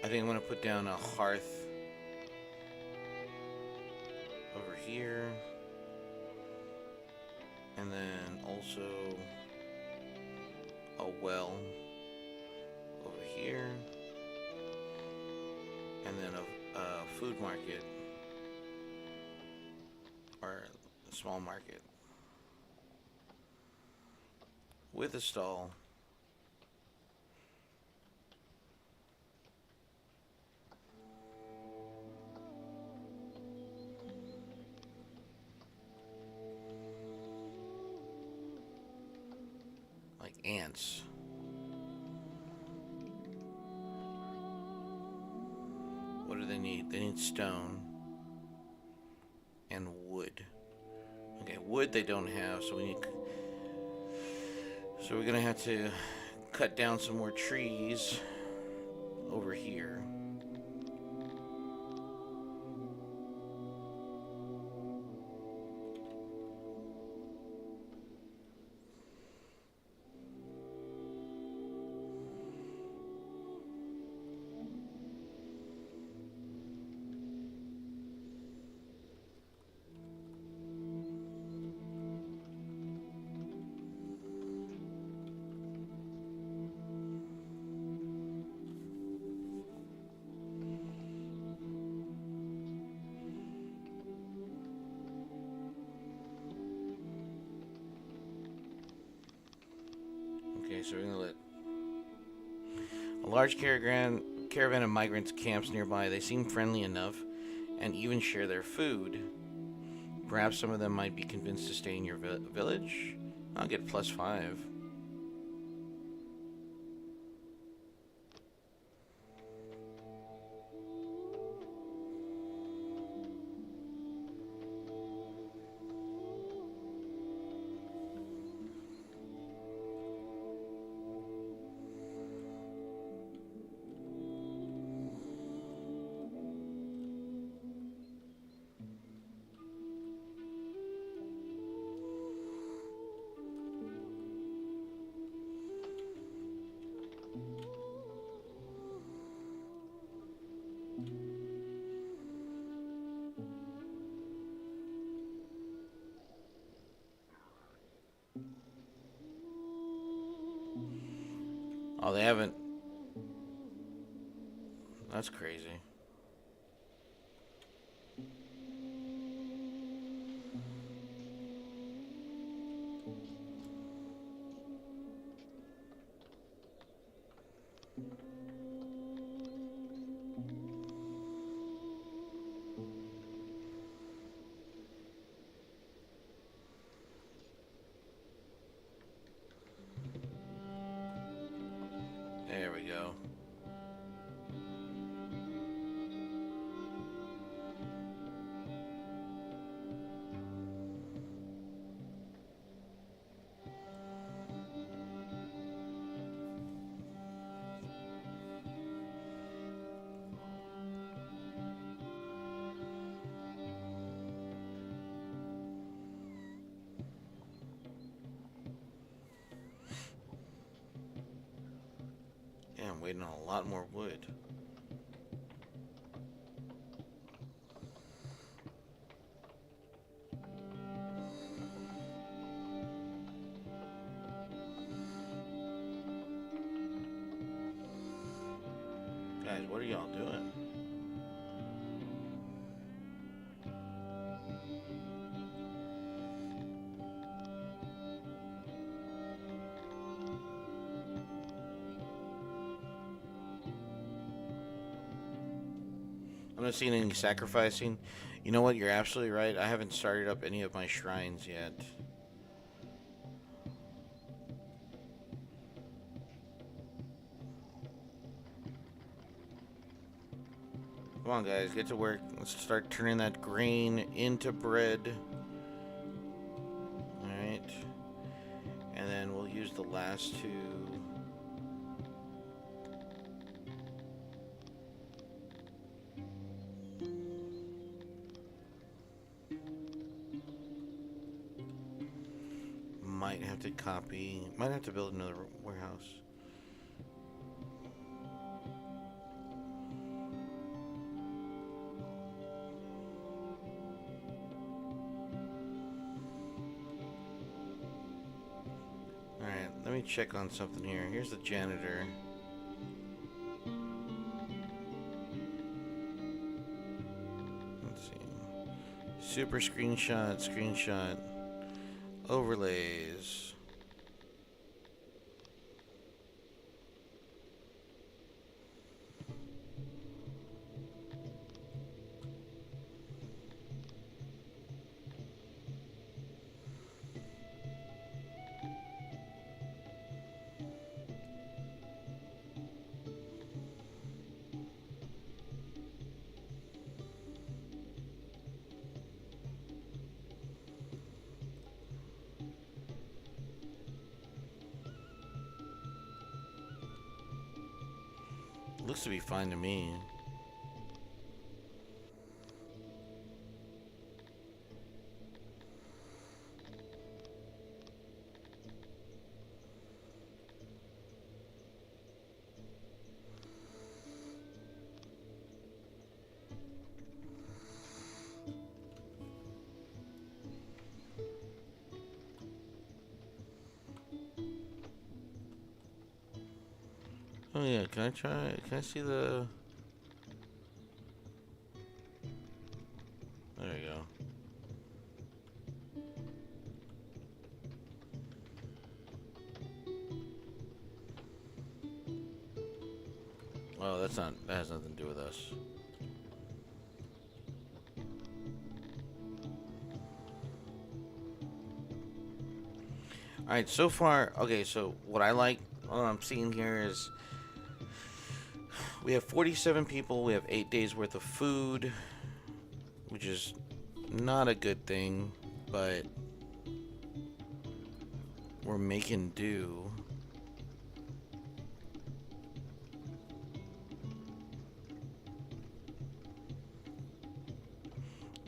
I think I'm going to put down a hearth over here. And then also a well over here. And then a food market. Or a small market. With a stall. Like ants. What do they need? They need stone and wood. Okay, wood they don't have, so we need... So we're gonna have to cut down some more trees over here. Okay, so we're gonna let a large caravan of migrants camps nearby. They seem friendly enough and even share their food. Perhaps some of them might be convinced to stay in your village. I'll get +5. Oh, they haven't. That's crazy. There we go. Yeah, I'm waiting on a lot more wood. Guys, what are y'all doing? I'm not seeing any sacrificing. You know what? You're absolutely right. I haven't started up any of my shrines yet. Come on, guys, get to work. Let's start turning that grain into bread. Alright. And then we'll use the last two. Might have to copy. Might have to build another warehouse. Alright, let me check on something here. Here's the janitor. Let's see. Super screenshot. Overlays. Looks to be fine to me. Oh yeah, can I try? Can I see the... There you go. Oh, that's not... That has nothing to do with us. Alright, so far... Okay, so what I like... What I'm seeing here is... We have 47 people. We have 8 days worth of food, which is not a good thing, but we're making do.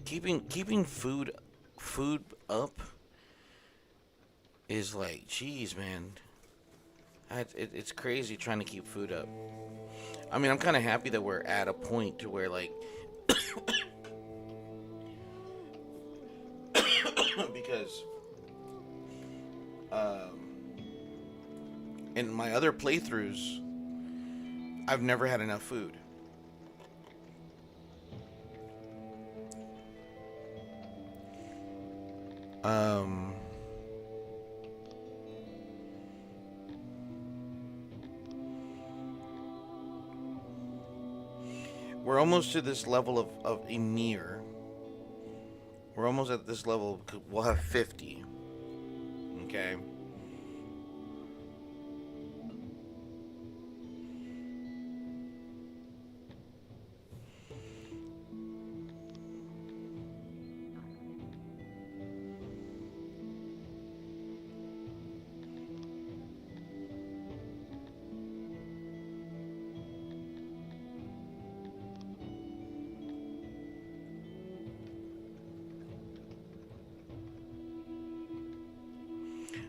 Keeping food up is like, geez, man. It's crazy trying to keep food up. I mean, I'm kind of happy that we're at a point to where, like, because in my other playthroughs, I've never had enough food. We're almost to this level of Emir. We're almost at this level. We'll have 50. Okay.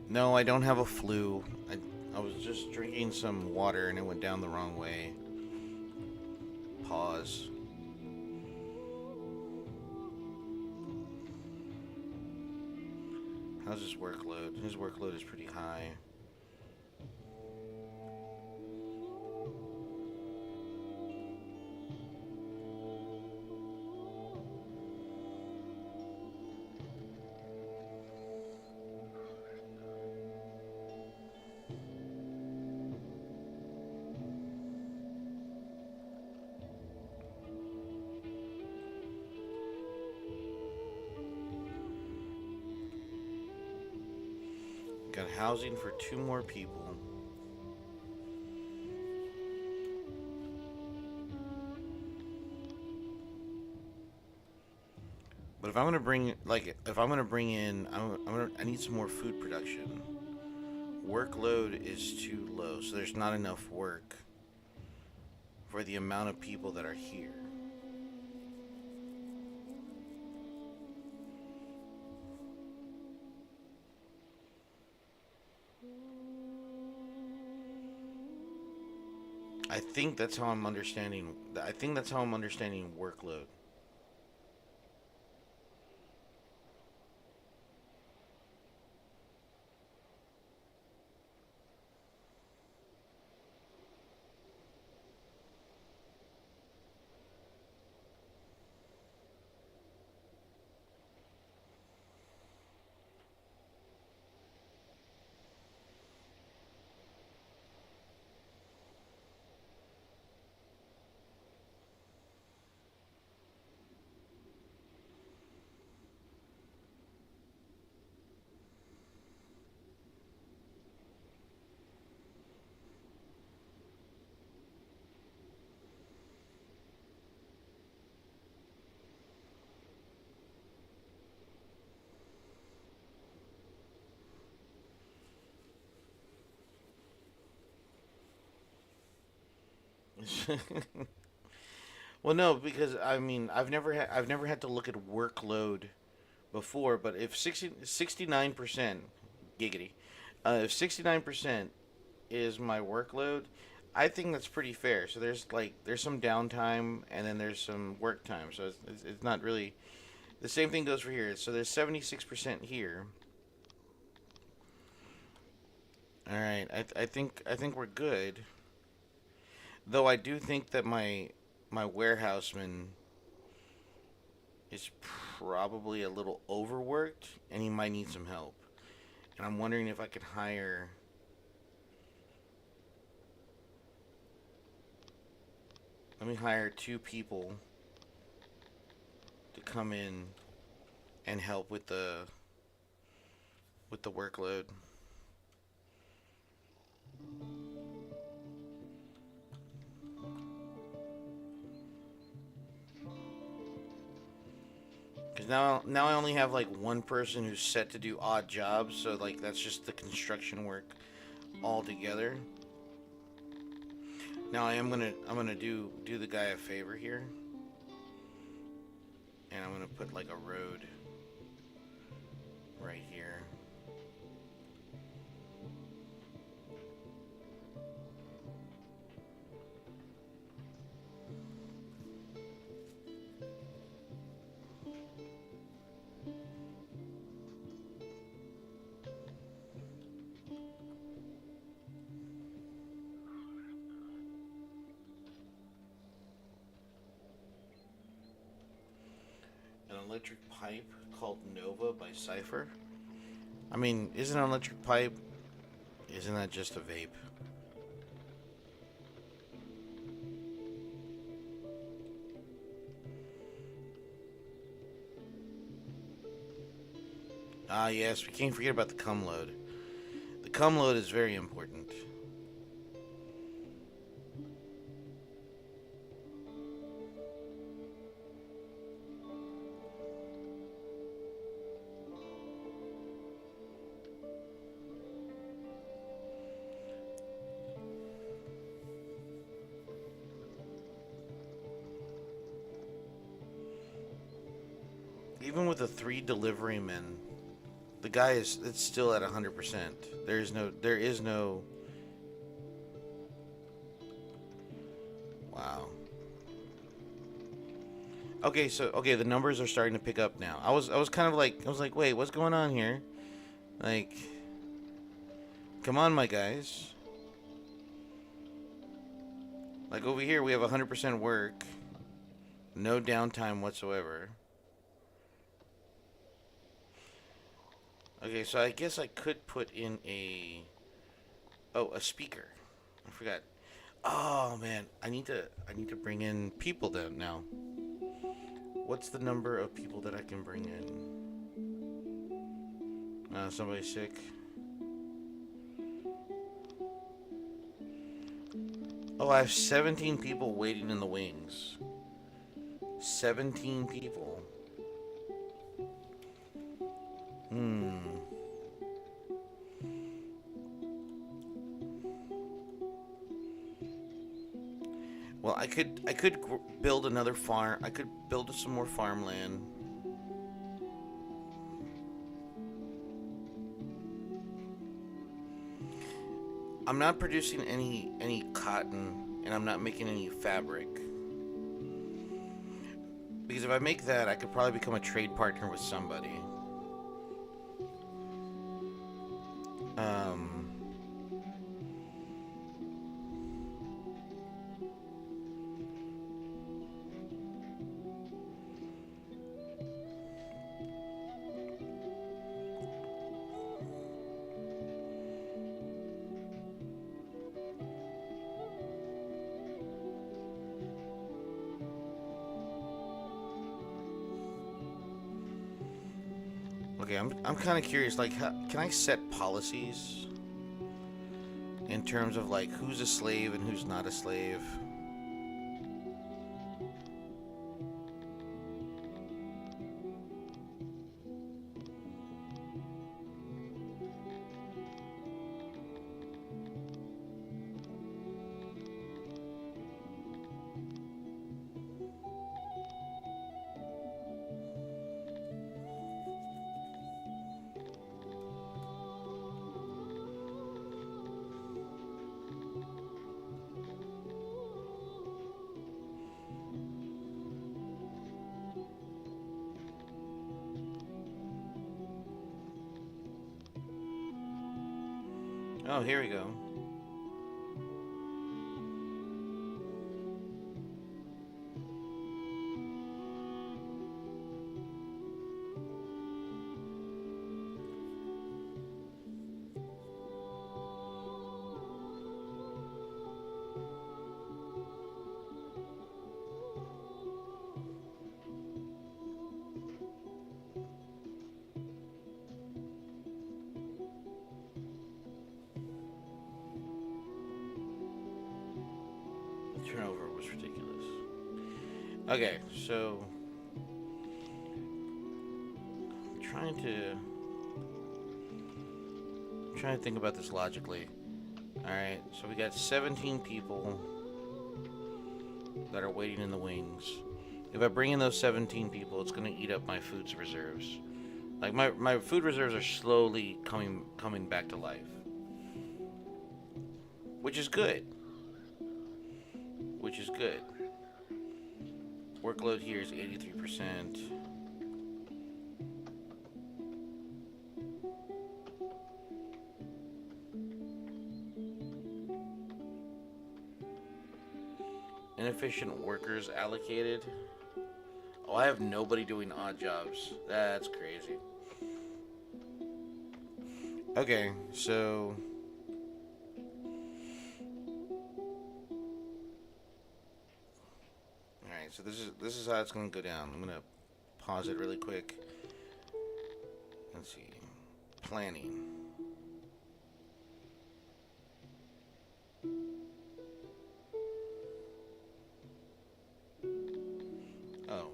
No, I don't have a flu. I was just drinking some water and it went down the wrong way. Pause. How's his workload? His workload is pretty high. Got housing for 2 more people. But if I'm gonna bring like if I'm gonna bring in, I need some more food production. Workload is too low, so there's not enough work for the amount of people that are here. I think that's how I'm understanding. I think that's how I'm understanding workload. Well, no, because I mean, I've never had to look at workload before, but if 69% giggity, if 69% is my workload, I think that's pretty fair. So there's some downtime and then there's some work time. So it's not really the same thing goes for here. So there's 76% here. All right, I think we're good. Though I do think that my warehouseman is probably a little overworked and he might need some help. And I'm wondering if I could hire. Let me hire two people to come in and help with the workload. Because now I only have like one person who's set to do odd jobs, so like that's just the construction work all together. Now I'm gonna do the guy a favor here, and I'm gonna put like a road right here. An electric pipe called Nova by Cypher. I mean, isn't an electric pipe? Isn't that just a vape? Ah, yes, we can't forget about the cum load. The cum load is very important. Even with the three delivery men, the guy is it's still at 100%. There is no wow. Okay, so okay, the numbers are starting to pick up now. I was kind of like I was like, "Wait, what's going on here?" Like, come on, my guys. Like over here we have 100% work, no downtime whatsoever. Okay, so I guess I could put in a speaker. I forgot. Oh man, I need to bring in people then now. What's the number of people that I can bring in? Somebody's sick. Oh, I have 17 people waiting in the wings. 17 people. Hmm. Well, I could build another farm. I could build some more farmland. I'm not producing any cotton, and I'm not making any fabric. Because if I make that, I could probably become a trade partner with somebody. Um. Okay, I'm kind of curious. Like, how, can I set policies in terms of like who's a slave and who's not a slave? Oh, here we go. The turnover was ridiculous. Okay, so trying to trying to think about this logically. All right, so we got 17 people that are waiting in the wings. If I bring in those 17 people, it's going to eat up my food's reserves. Like my food reserves are slowly coming back to life, which is good. Which is good. Workload here is 83%. Inefficient workers allocated. Oh, I have nobody doing odd jobs. That's crazy. Okay, so all right, so this is how it's gonna go down. I'm gonna pause it really quick. Let's see, planning. Oh,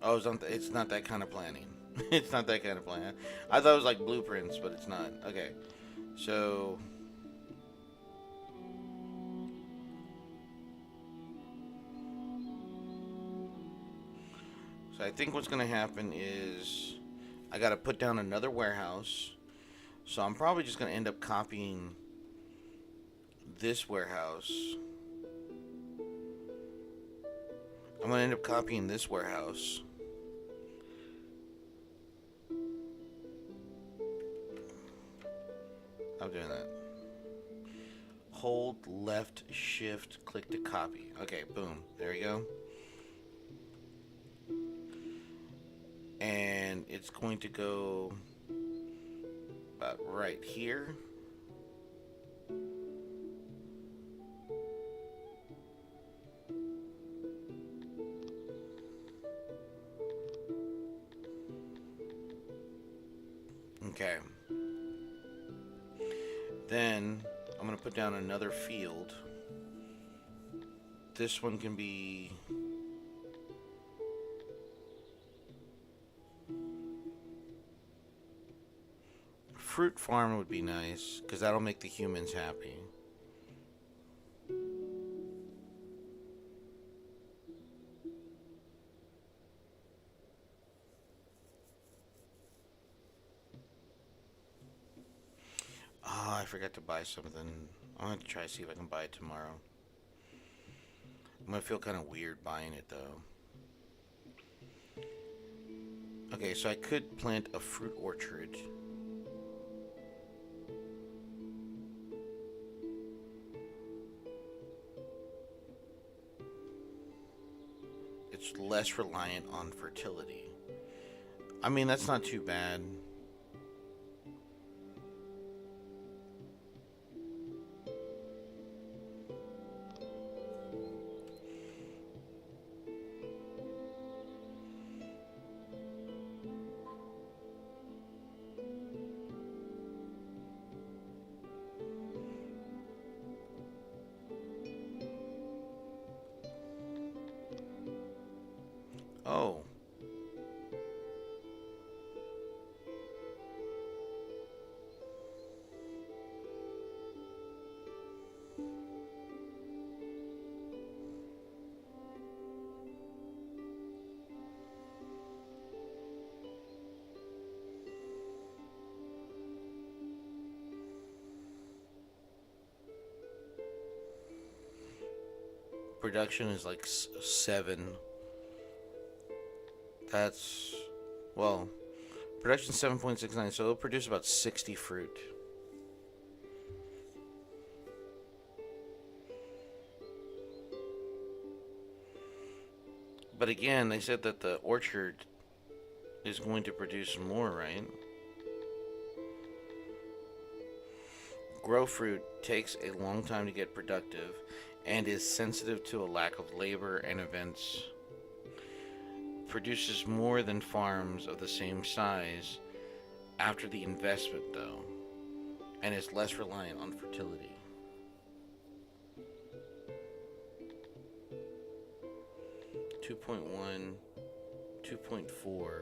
oh, it's not that kind of planning. It's not that kind of plan. I thought it was like blueprints, but it's not. Okay, so so I think what's gonna happen is I gotta put down another warehouse. So I'm probably just gonna end up copying this warehouse. I'm gonna end up copying this warehouse. I'm doing that. Hold left shift, click to copy. Okay, boom. There we go. And it's going to go about right here. Okay. Then I'm going to put down another field. this one can be... Fruit farm would be nice, because that'll make the humans happy. Oh, I forgot to buy something. I'm going to try to see if I can buy it tomorrow. I'm going to feel kind of weird buying it, though. Okay, so I could plant a fruit orchard. It's less reliant on fertility. I mean, that's not too bad. Oh. Production is like 7. That's, well, production 7.69, so it'll produce about 60 fruit. But again, they said that the orchard is going to produce more, right? Grow fruit takes a long time to get productive and is sensitive to a lack of labor and events. Produces more than farms of the same size after the investment, though, and is less reliant on fertility. Two point 2.4.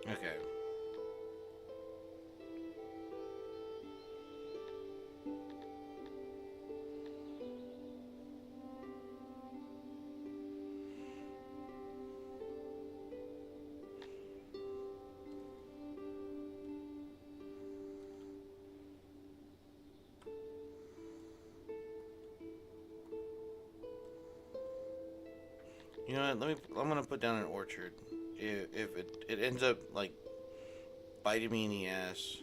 Okay. You know what? I'm gonna put down an orchard. If it ends up like biting me in the ass.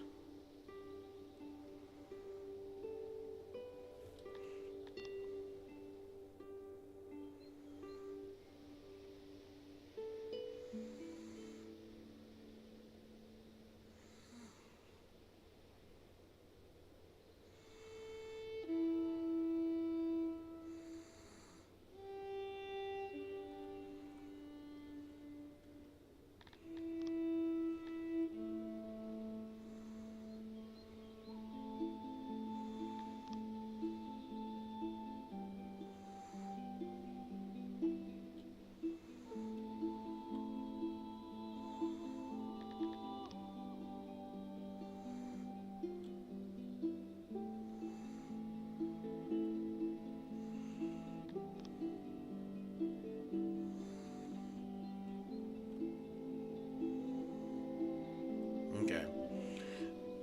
Okay.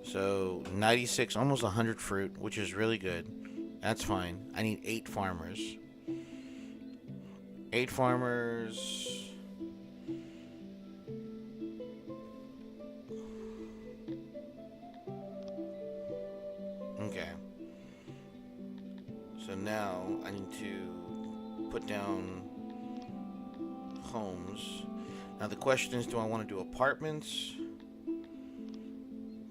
So 96, almost 100 fruit, which is really good. That's fine. I need 8 farmers. 8 farmers. Okay. So now I need to put down homes. Now the question is, do I want to do apartments?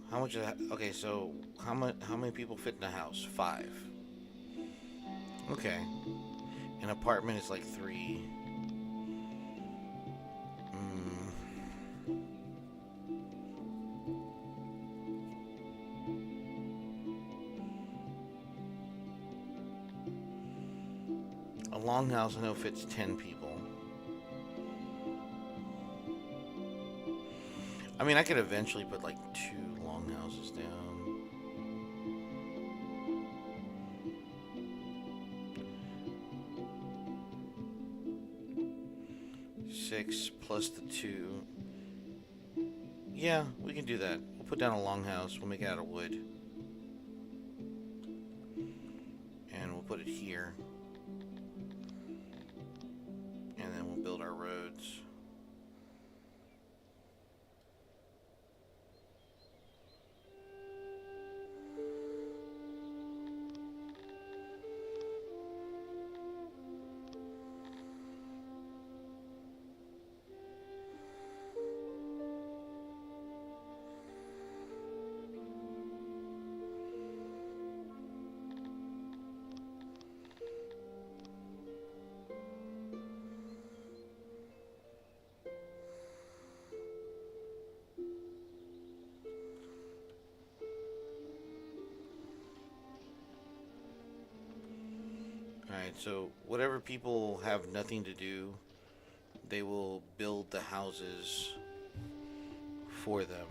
How much? Okay, so how much? How many people fit in a house? Five. Okay. An apartment is like three. Mm, a longhouse I know fits 10 people. I mean, I could eventually put like two longhouses down. Six plus the two. Yeah, we can do that. We'll put down a longhouse. We'll make it out of wood. And we'll put it here. And then we'll build our roads. Alright, so whatever people have nothing to do, they will build the houses for them.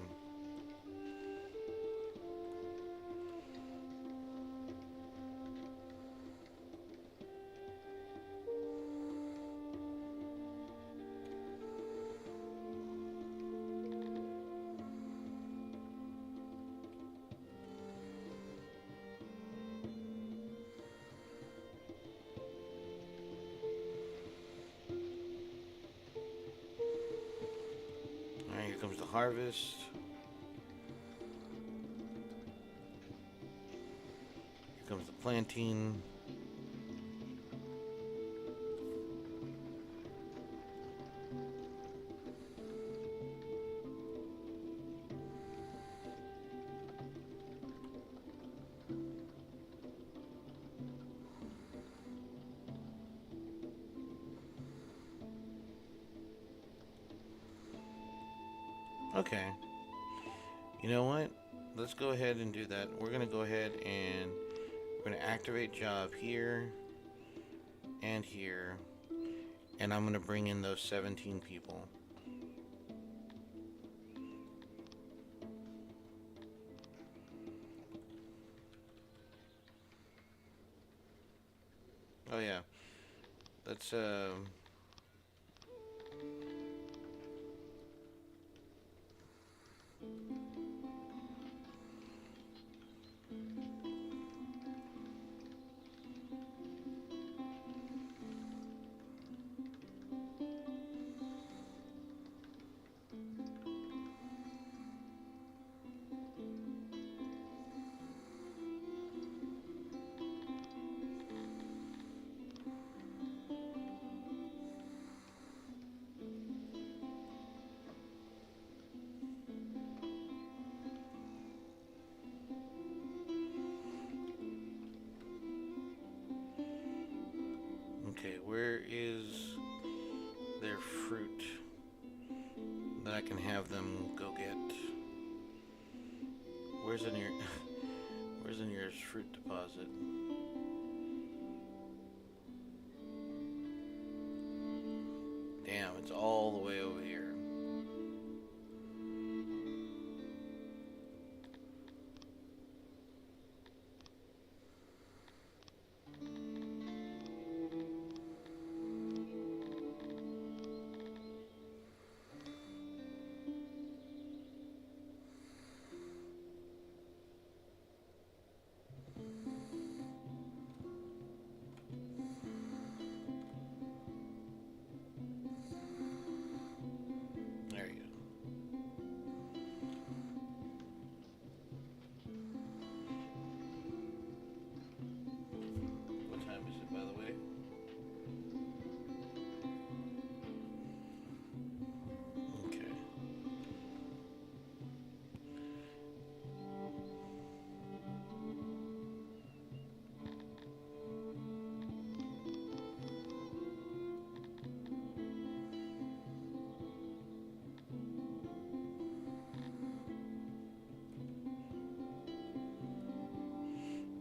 Alright, here comes the harvest. Here comes the planting. Okay. You know what? Let's go ahead and do that. We're going to go ahead and we're going to activate job here and here. And I'm going to bring in those 17 people. Oh yeah. Let's okay, where is their fruit that I can have them go get? Where's the near where's the nearest fruit deposit? Damn, it's all the way over here.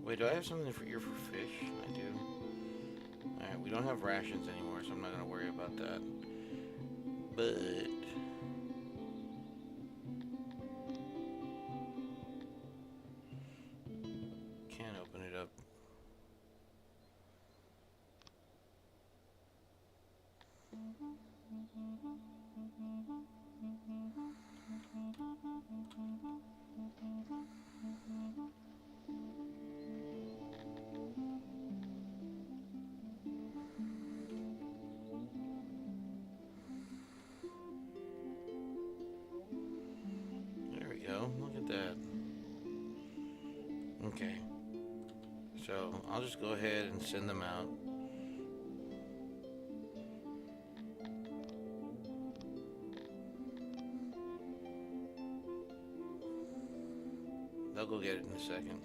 Wait, do I have something for here for fish? I do. Alright, we don't have rations anymore, so I'm not gonna worry about that. But can't open it up. There we go. Look at that. Okay. So I'll just go ahead and send them out. They'll go get it in a second.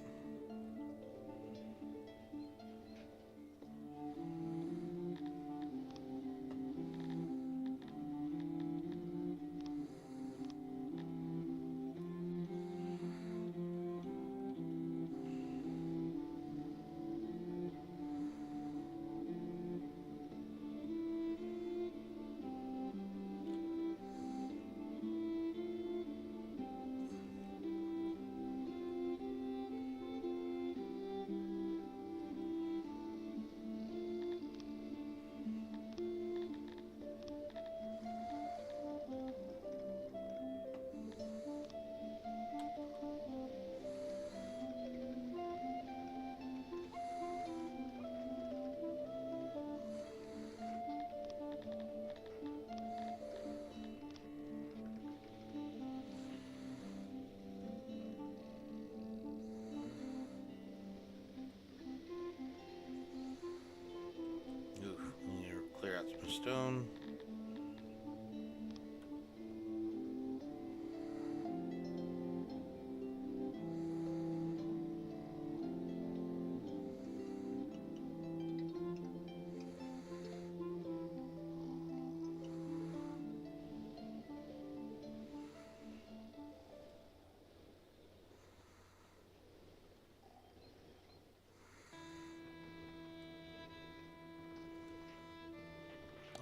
Oof, we need to clear out some stone.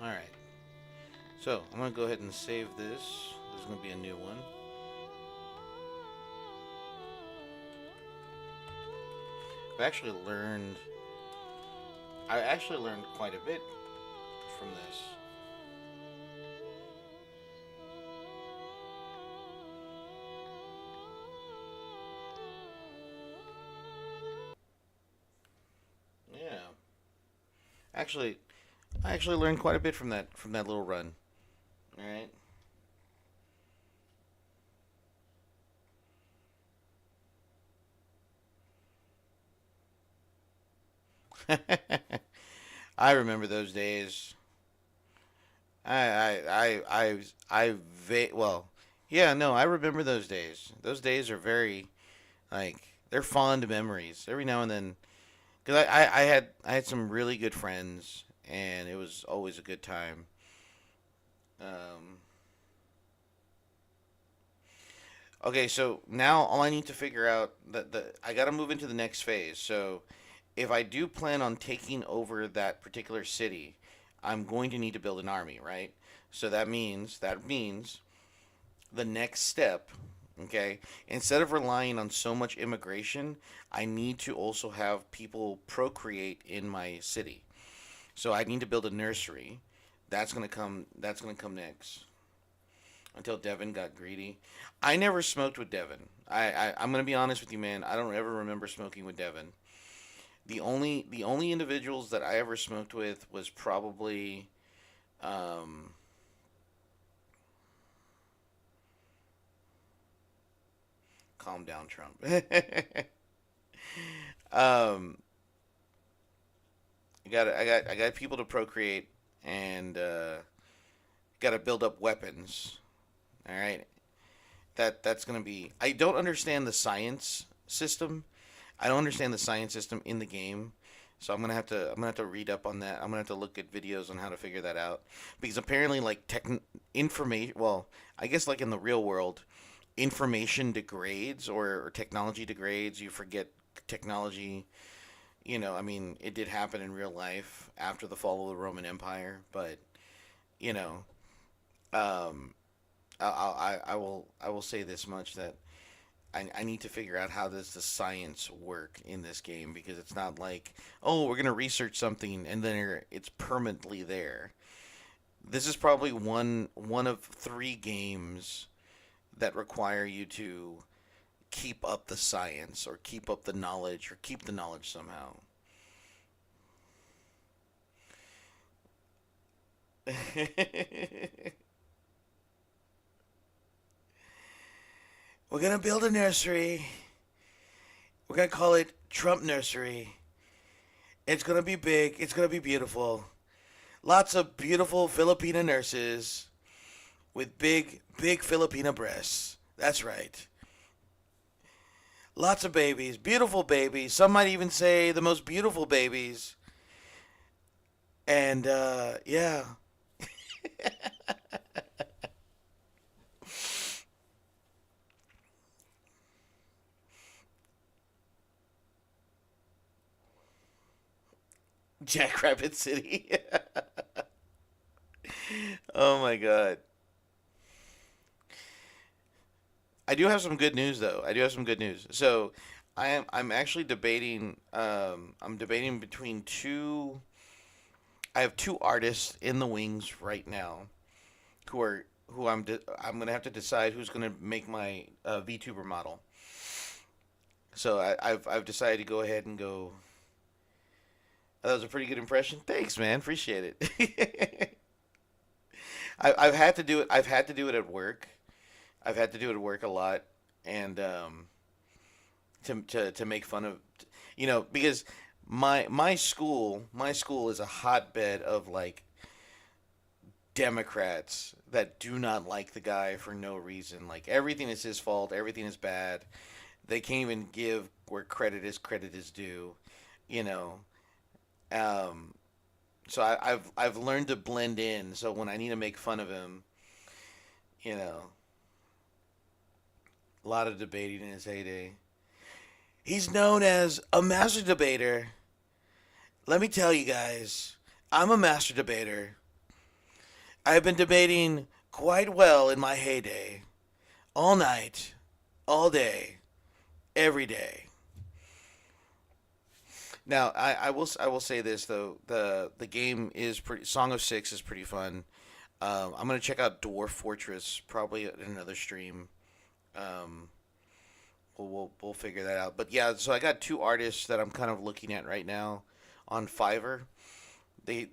Alright. So, I'm going to go ahead and save this. This is going to be a new one. I actually learned quite a bit from this. Yeah. Actually, I actually learned quite a bit from that little run. All right. I remember those days. Well, yeah, no, I remember those days. Those days are very like they're fond memories. Every now and then, because I had some really good friends, and it was always a good time. Um, okay, so now all I need to figure out that the I got to move into the next phase. So if I do plan on taking over that particular city, I'm going to need to build an army, right? So that means the next step, okay, instead of relying on so much immigration, I need to also have people procreate in my city. So I need to build a nursery. That's going to come next. Until Devin got greedy. I never smoked with Devin. I'm going to be honest with you, man. I don't ever remember smoking with Devin. The only individuals that I ever smoked with was probably um calm down, Trump. um I got people to procreate, and got to build up weapons. All right. That's going to be I don't understand the science system. I don't understand the science system in the game. So I'm gonna have to read up on that. I'm gonna have to look at videos on how to figure that out, because apparently like tech information. Well, I guess like in the real world, information degrades, or technology degrades. You forget technology. I mean, it did happen in real life after the fall of the Roman Empire, but you know, um, I will say this much that I need to figure out how does the science work in this game because it's not like, oh, we're gonna research something and then it's permanently there. This is probably one of three games that require you to keep up the science or keep up the knowledge or keep the knowledge somehow. We're gonna build a nursery. We're gonna call it Trump Nursery. It's gonna be big. It's gonna be beautiful. Lots of beautiful Filipina nurses with big, big Filipina breasts. That's right. Lots of babies, beautiful babies. Some might even say the most beautiful babies. And yeah, Jackrabbit City. Oh my god. I do have some good news though. I do have some good news. So I'm actually debating I'm debating between two I have two artists in the wings right now who I'm going to have to decide who's going to make my VTuber model. So I've decided to go ahead and go. That was a pretty good impression. Thanks, man. Appreciate it. I've had to do it. I've had to do it at work. I've had to do it at work a lot, and to make fun of, because my school is a hotbed of like Democrats that do not like the guy for no reason. Like everything is his fault. Everything is bad. They can't even give where credit is due. You know. Um, so I've learned to blend in. So when I need to make fun of him, you know, a lot of debating in his heyday. He's known as a master debater. Let me tell you guys, I'm a master debater. I've been debating quite well in my heyday. All night, all day, every day. Now, I will say this though the game is pretty. Song of Six is pretty fun. I'm gonna check out Dwarf Fortress probably in another stream. Um, we'll figure that out. But yeah, so I got two artists that I'm kind of looking at right now on Fiverr. They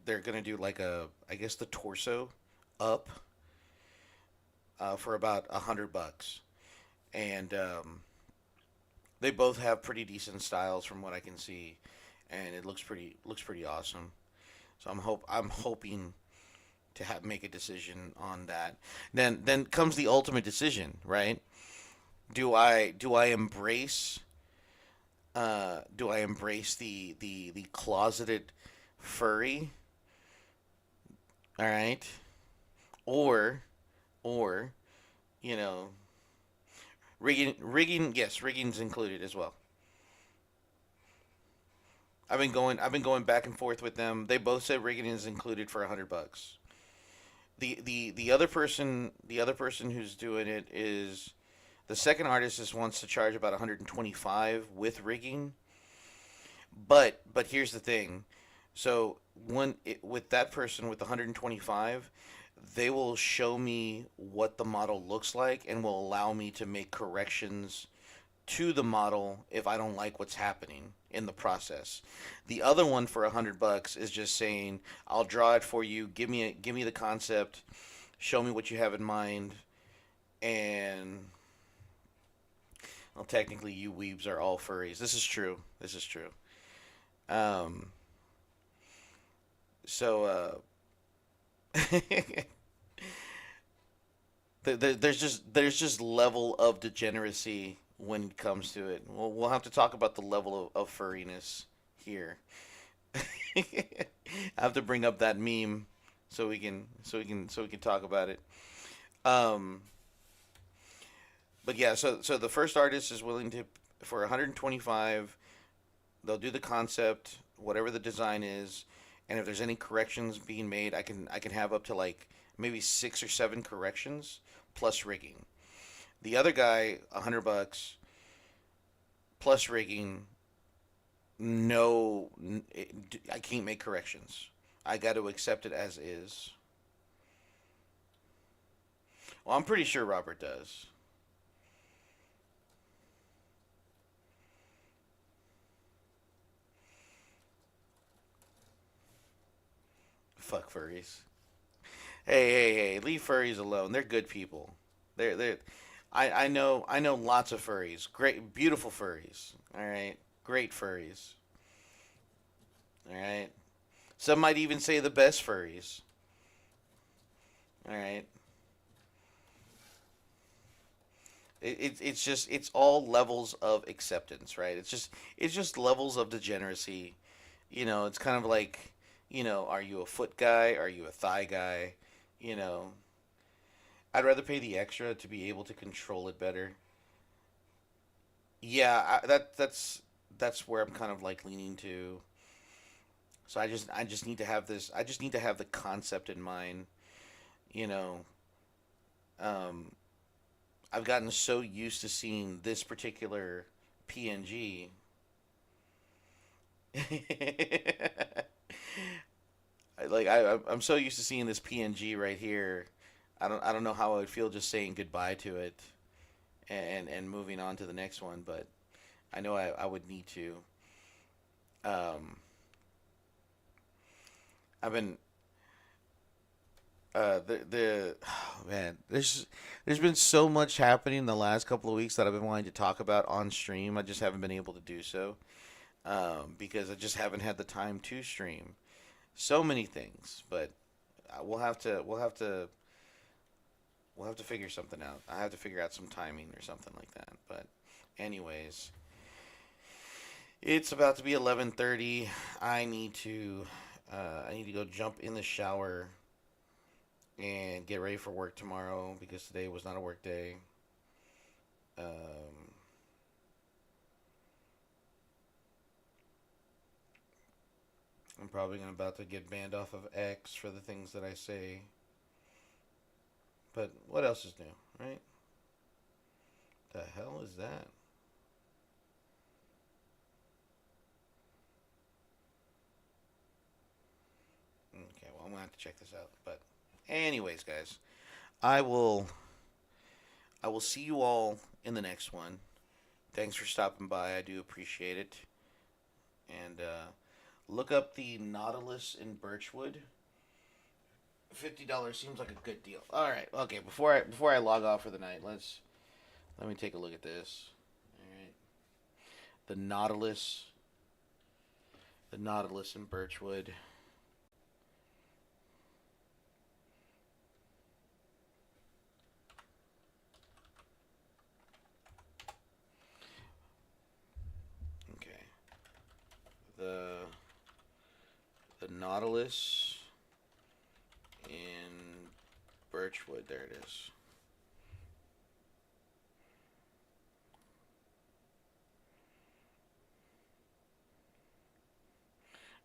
they're gonna do like a I guess the torso up for about $100, and they both have pretty decent styles from what I can see, and it looks pretty awesome. So I'm hoping to have make a decision on that. Then comes the ultimate decision, right? Do I embrace the closeted furry, all right, or or you know rigging, yes, rigging's included as well. I've been going back and forth with them. They both said rigging is included for $100. The other person who's doing it is the second artist just wants to charge about 125 with rigging. But here's the thing. So with that person with 125, they will show me what the model looks like and will allow me to make corrections to the model if I don't like what's happening in the process. The other one for $100 is just saying, "I'll draw it for you. Give me the concept. Show me what you have in mind." And well, technically, you weebs are all furries. This is true. This is true. Um, so there's just level of degeneracy when it comes to it. We'll have to talk about the level of furriness here. I have to bring up that meme so we can talk about it. Um, But yeah, so the first artist is willing to for 125. They'll do the concept, whatever the design is, and if there's any corrections being made, I can have up to like maybe 6 or 7 corrections plus rigging. The other guy, $100 plus rigging. No, I can't make corrections. I got to accept it as is. Well, I'm pretty sure Robert does. Fuck furries. Hey, leave furries alone. They're good people. They're. I know lots of furries. Great, beautiful furries. All right, great furries. All right. Some might even say the best furries. All right. It's just it's all levels of acceptance, right? It's just levels of degeneracy. It's kind of like, are you a foot guy? Are you a thigh guy? You know, I'd rather pay the extra to be able to control it better. Yeah, that's where I'm kind of like leaning to. So I just need to have this. I just need to have the concept in mind. You know, um, I've gotten so used to seeing this particular PNG. I'm so used to seeing this PNG right here. I don't know how I would feel just saying goodbye to it and moving on to the next one, but I know I would need to. Um, I've been the oh man, there's been so much happening the last couple of weeks that I've been wanting to talk about on stream. I just haven't been able to do so, because I just haven't had the time to stream. So many things, but we'll have to figure something out. I have to figure out some timing or something like that. But anyways, it's about to be 11:30. I need to go jump in the shower and get ready for work tomorrow because today was not a work day. Um, I'm probably gonna about to get banned off of X for the things that I say. But what else is new, right? The hell is that? Okay, well I'm gonna have to check this out. But anyways, guys, I will I will see you all in the next one. Thanks for stopping by. I do appreciate it. And look up the Nautilus in Birchwood. $50 seems like a good deal. All right. Okay. Before I log off for the night, let me take a look at this. All right. The Nautilus, the Nautilus in Birchwood. Okay. The the Nautilus in Birchwood. There it is.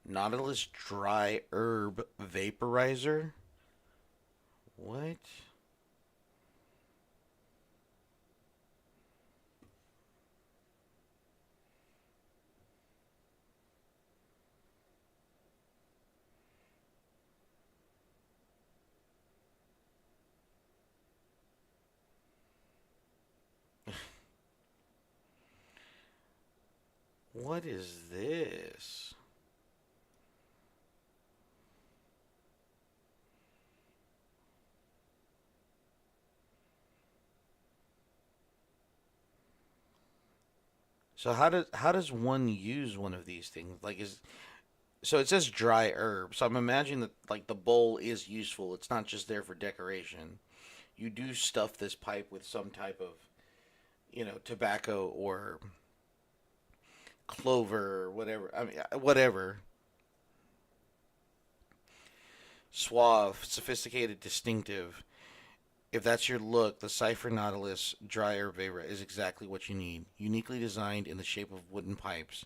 Nautilus dry herb vaporizer. What? What is this? So how does one use one of these things? Like is so it says dry herb. So I'm imagining that like the bowl is useful. It's not just there for decoration. You do stuff this pipe with some type of, tobacco or clover or whatever. I mean, whatever. Suave, sophisticated, distinctive. If that's your look, the Cypher Nautilus Dry Air Vapor is exactly what you need. Uniquely designed in the shape of wooden pipes,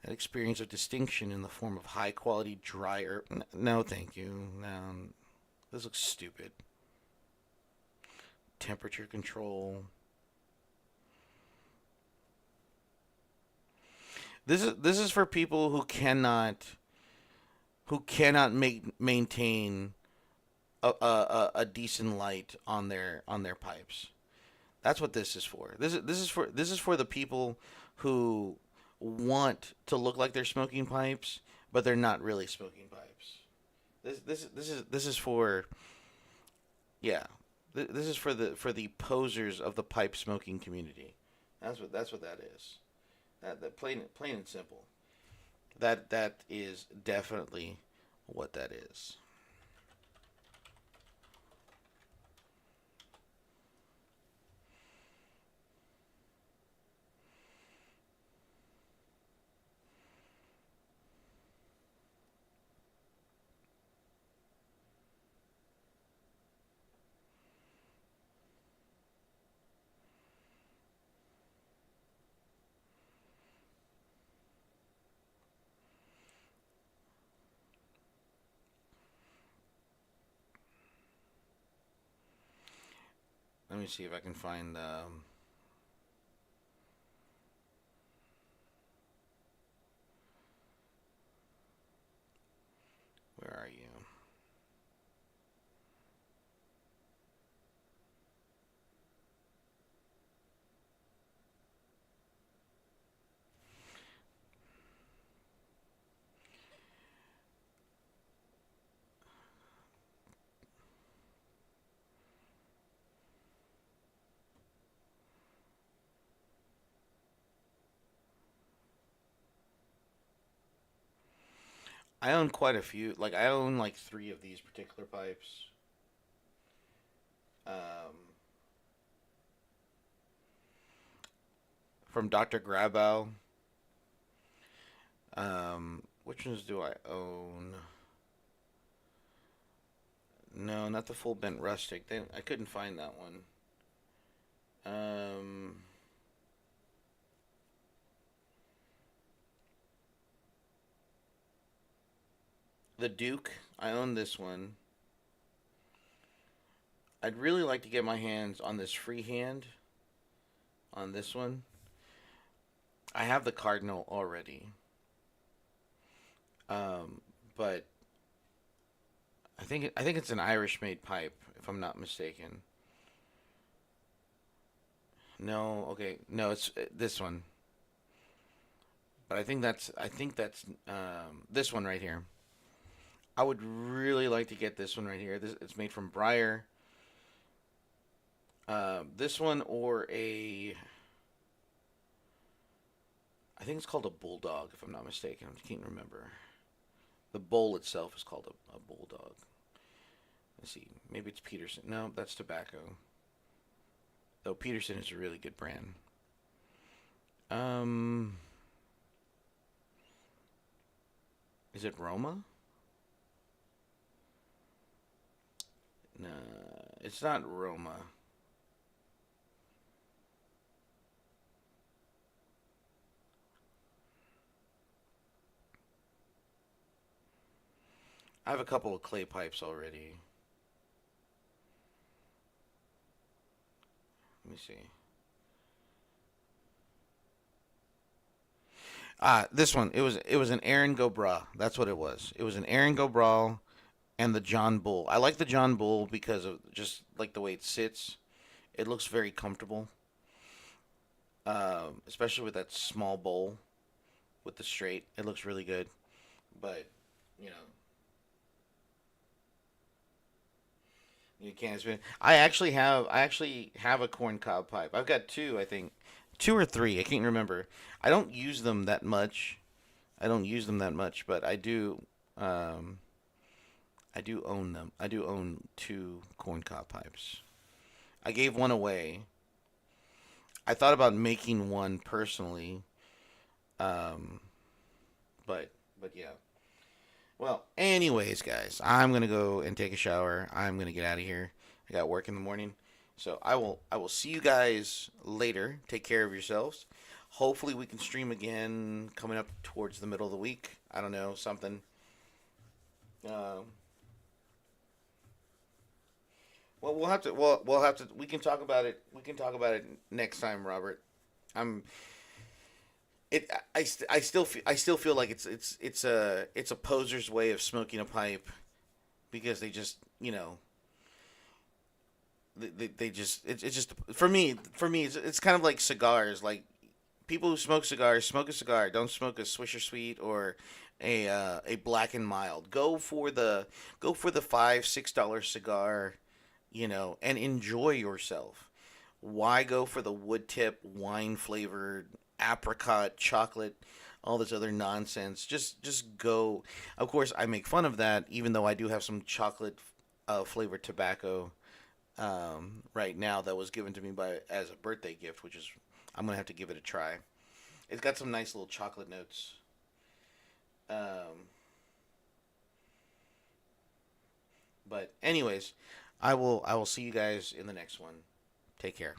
that experience of distinction in the form of high quality dry air. No, thank you. No, this looks stupid. Temperature control. This is for people who cannot maintain a decent light on their pipes. That's what this is for. This is for the people who want to look like they're smoking pipes, but they're not really smoking pipes. This is for, yeah. This is for the posers of the pipe smoking community. That's what that is. That plain and simple. That is definitely what that is. Let me see if I can find. Where are you? I own quite a few. Like I own like three of these particular pipes. Um, from Dr. Grabow. Which ones do I own? No, not the full bent rustic. I couldn't find that one. Um, the Duke. I own this one. I'd really like to get my hands on this freehand on this one. I have the Cardinal already. Um, but I think it's an Irish made pipe, if I'm not mistaken. No, okay, no, it's this one. But I think that's this one right here. I would really like to get this one right here. This it's made from Briar. This one or I think it's called a Bulldog, if I'm not mistaken. I can't remember. The bowl itself is called a Bulldog. Let's see. Maybe it's Peterson. No, that's tobacco. Though Peterson is a really good brand. Um, is it Roma? No, it's not Roma. I have a couple of clay pipes already. Let me see. This one. It was an Aaron Gobra. That's what it was. It was an Aaron Gobra and the John Bull. I like the John Bull because of just like the way it sits. It looks very comfortable, especially with that small bowl with the straight. It looks really good. But you know, you can't spin. I actually have a corn cob pipe. I've got two, I think, two or three. I can't remember. I don't use them that much. I don't use them that much, but I do. Um, I do own them. I do own two corn cob pipes. I gave one away. I thought about making one personally, um, but yeah. Well, anyways, guys, I'm gonna go and take a shower. I'm gonna get out of here. I got work in the morning. So I will see you guys later. Take care of yourselves. Hopefully we can stream again coming up towards the middle of the week. I don't know, something. Um, well, we'll have to. We can talk about it. We can talk about it next time, Robert. I'm. I still feel like it's a poser's way of smoking a pipe because they just they just it's just for me it's kind of like cigars. Like people who smoke cigars, smoke a cigar. Don't smoke a Swisher Sweet or a Black and Mild. Go for the $5-6 cigar, and enjoy yourself. Why go for the wood tip, wine flavored, apricot, chocolate, all this other nonsense? Just go. Of course, I make fun of that, even though I do have some chocolate flavored tobacco right now that was given to me by as a birthday gift, which is I'm gonna have to give it a try. It's got some nice little chocolate notes. Um, but anyways, I will see you guys in the next one. Take care.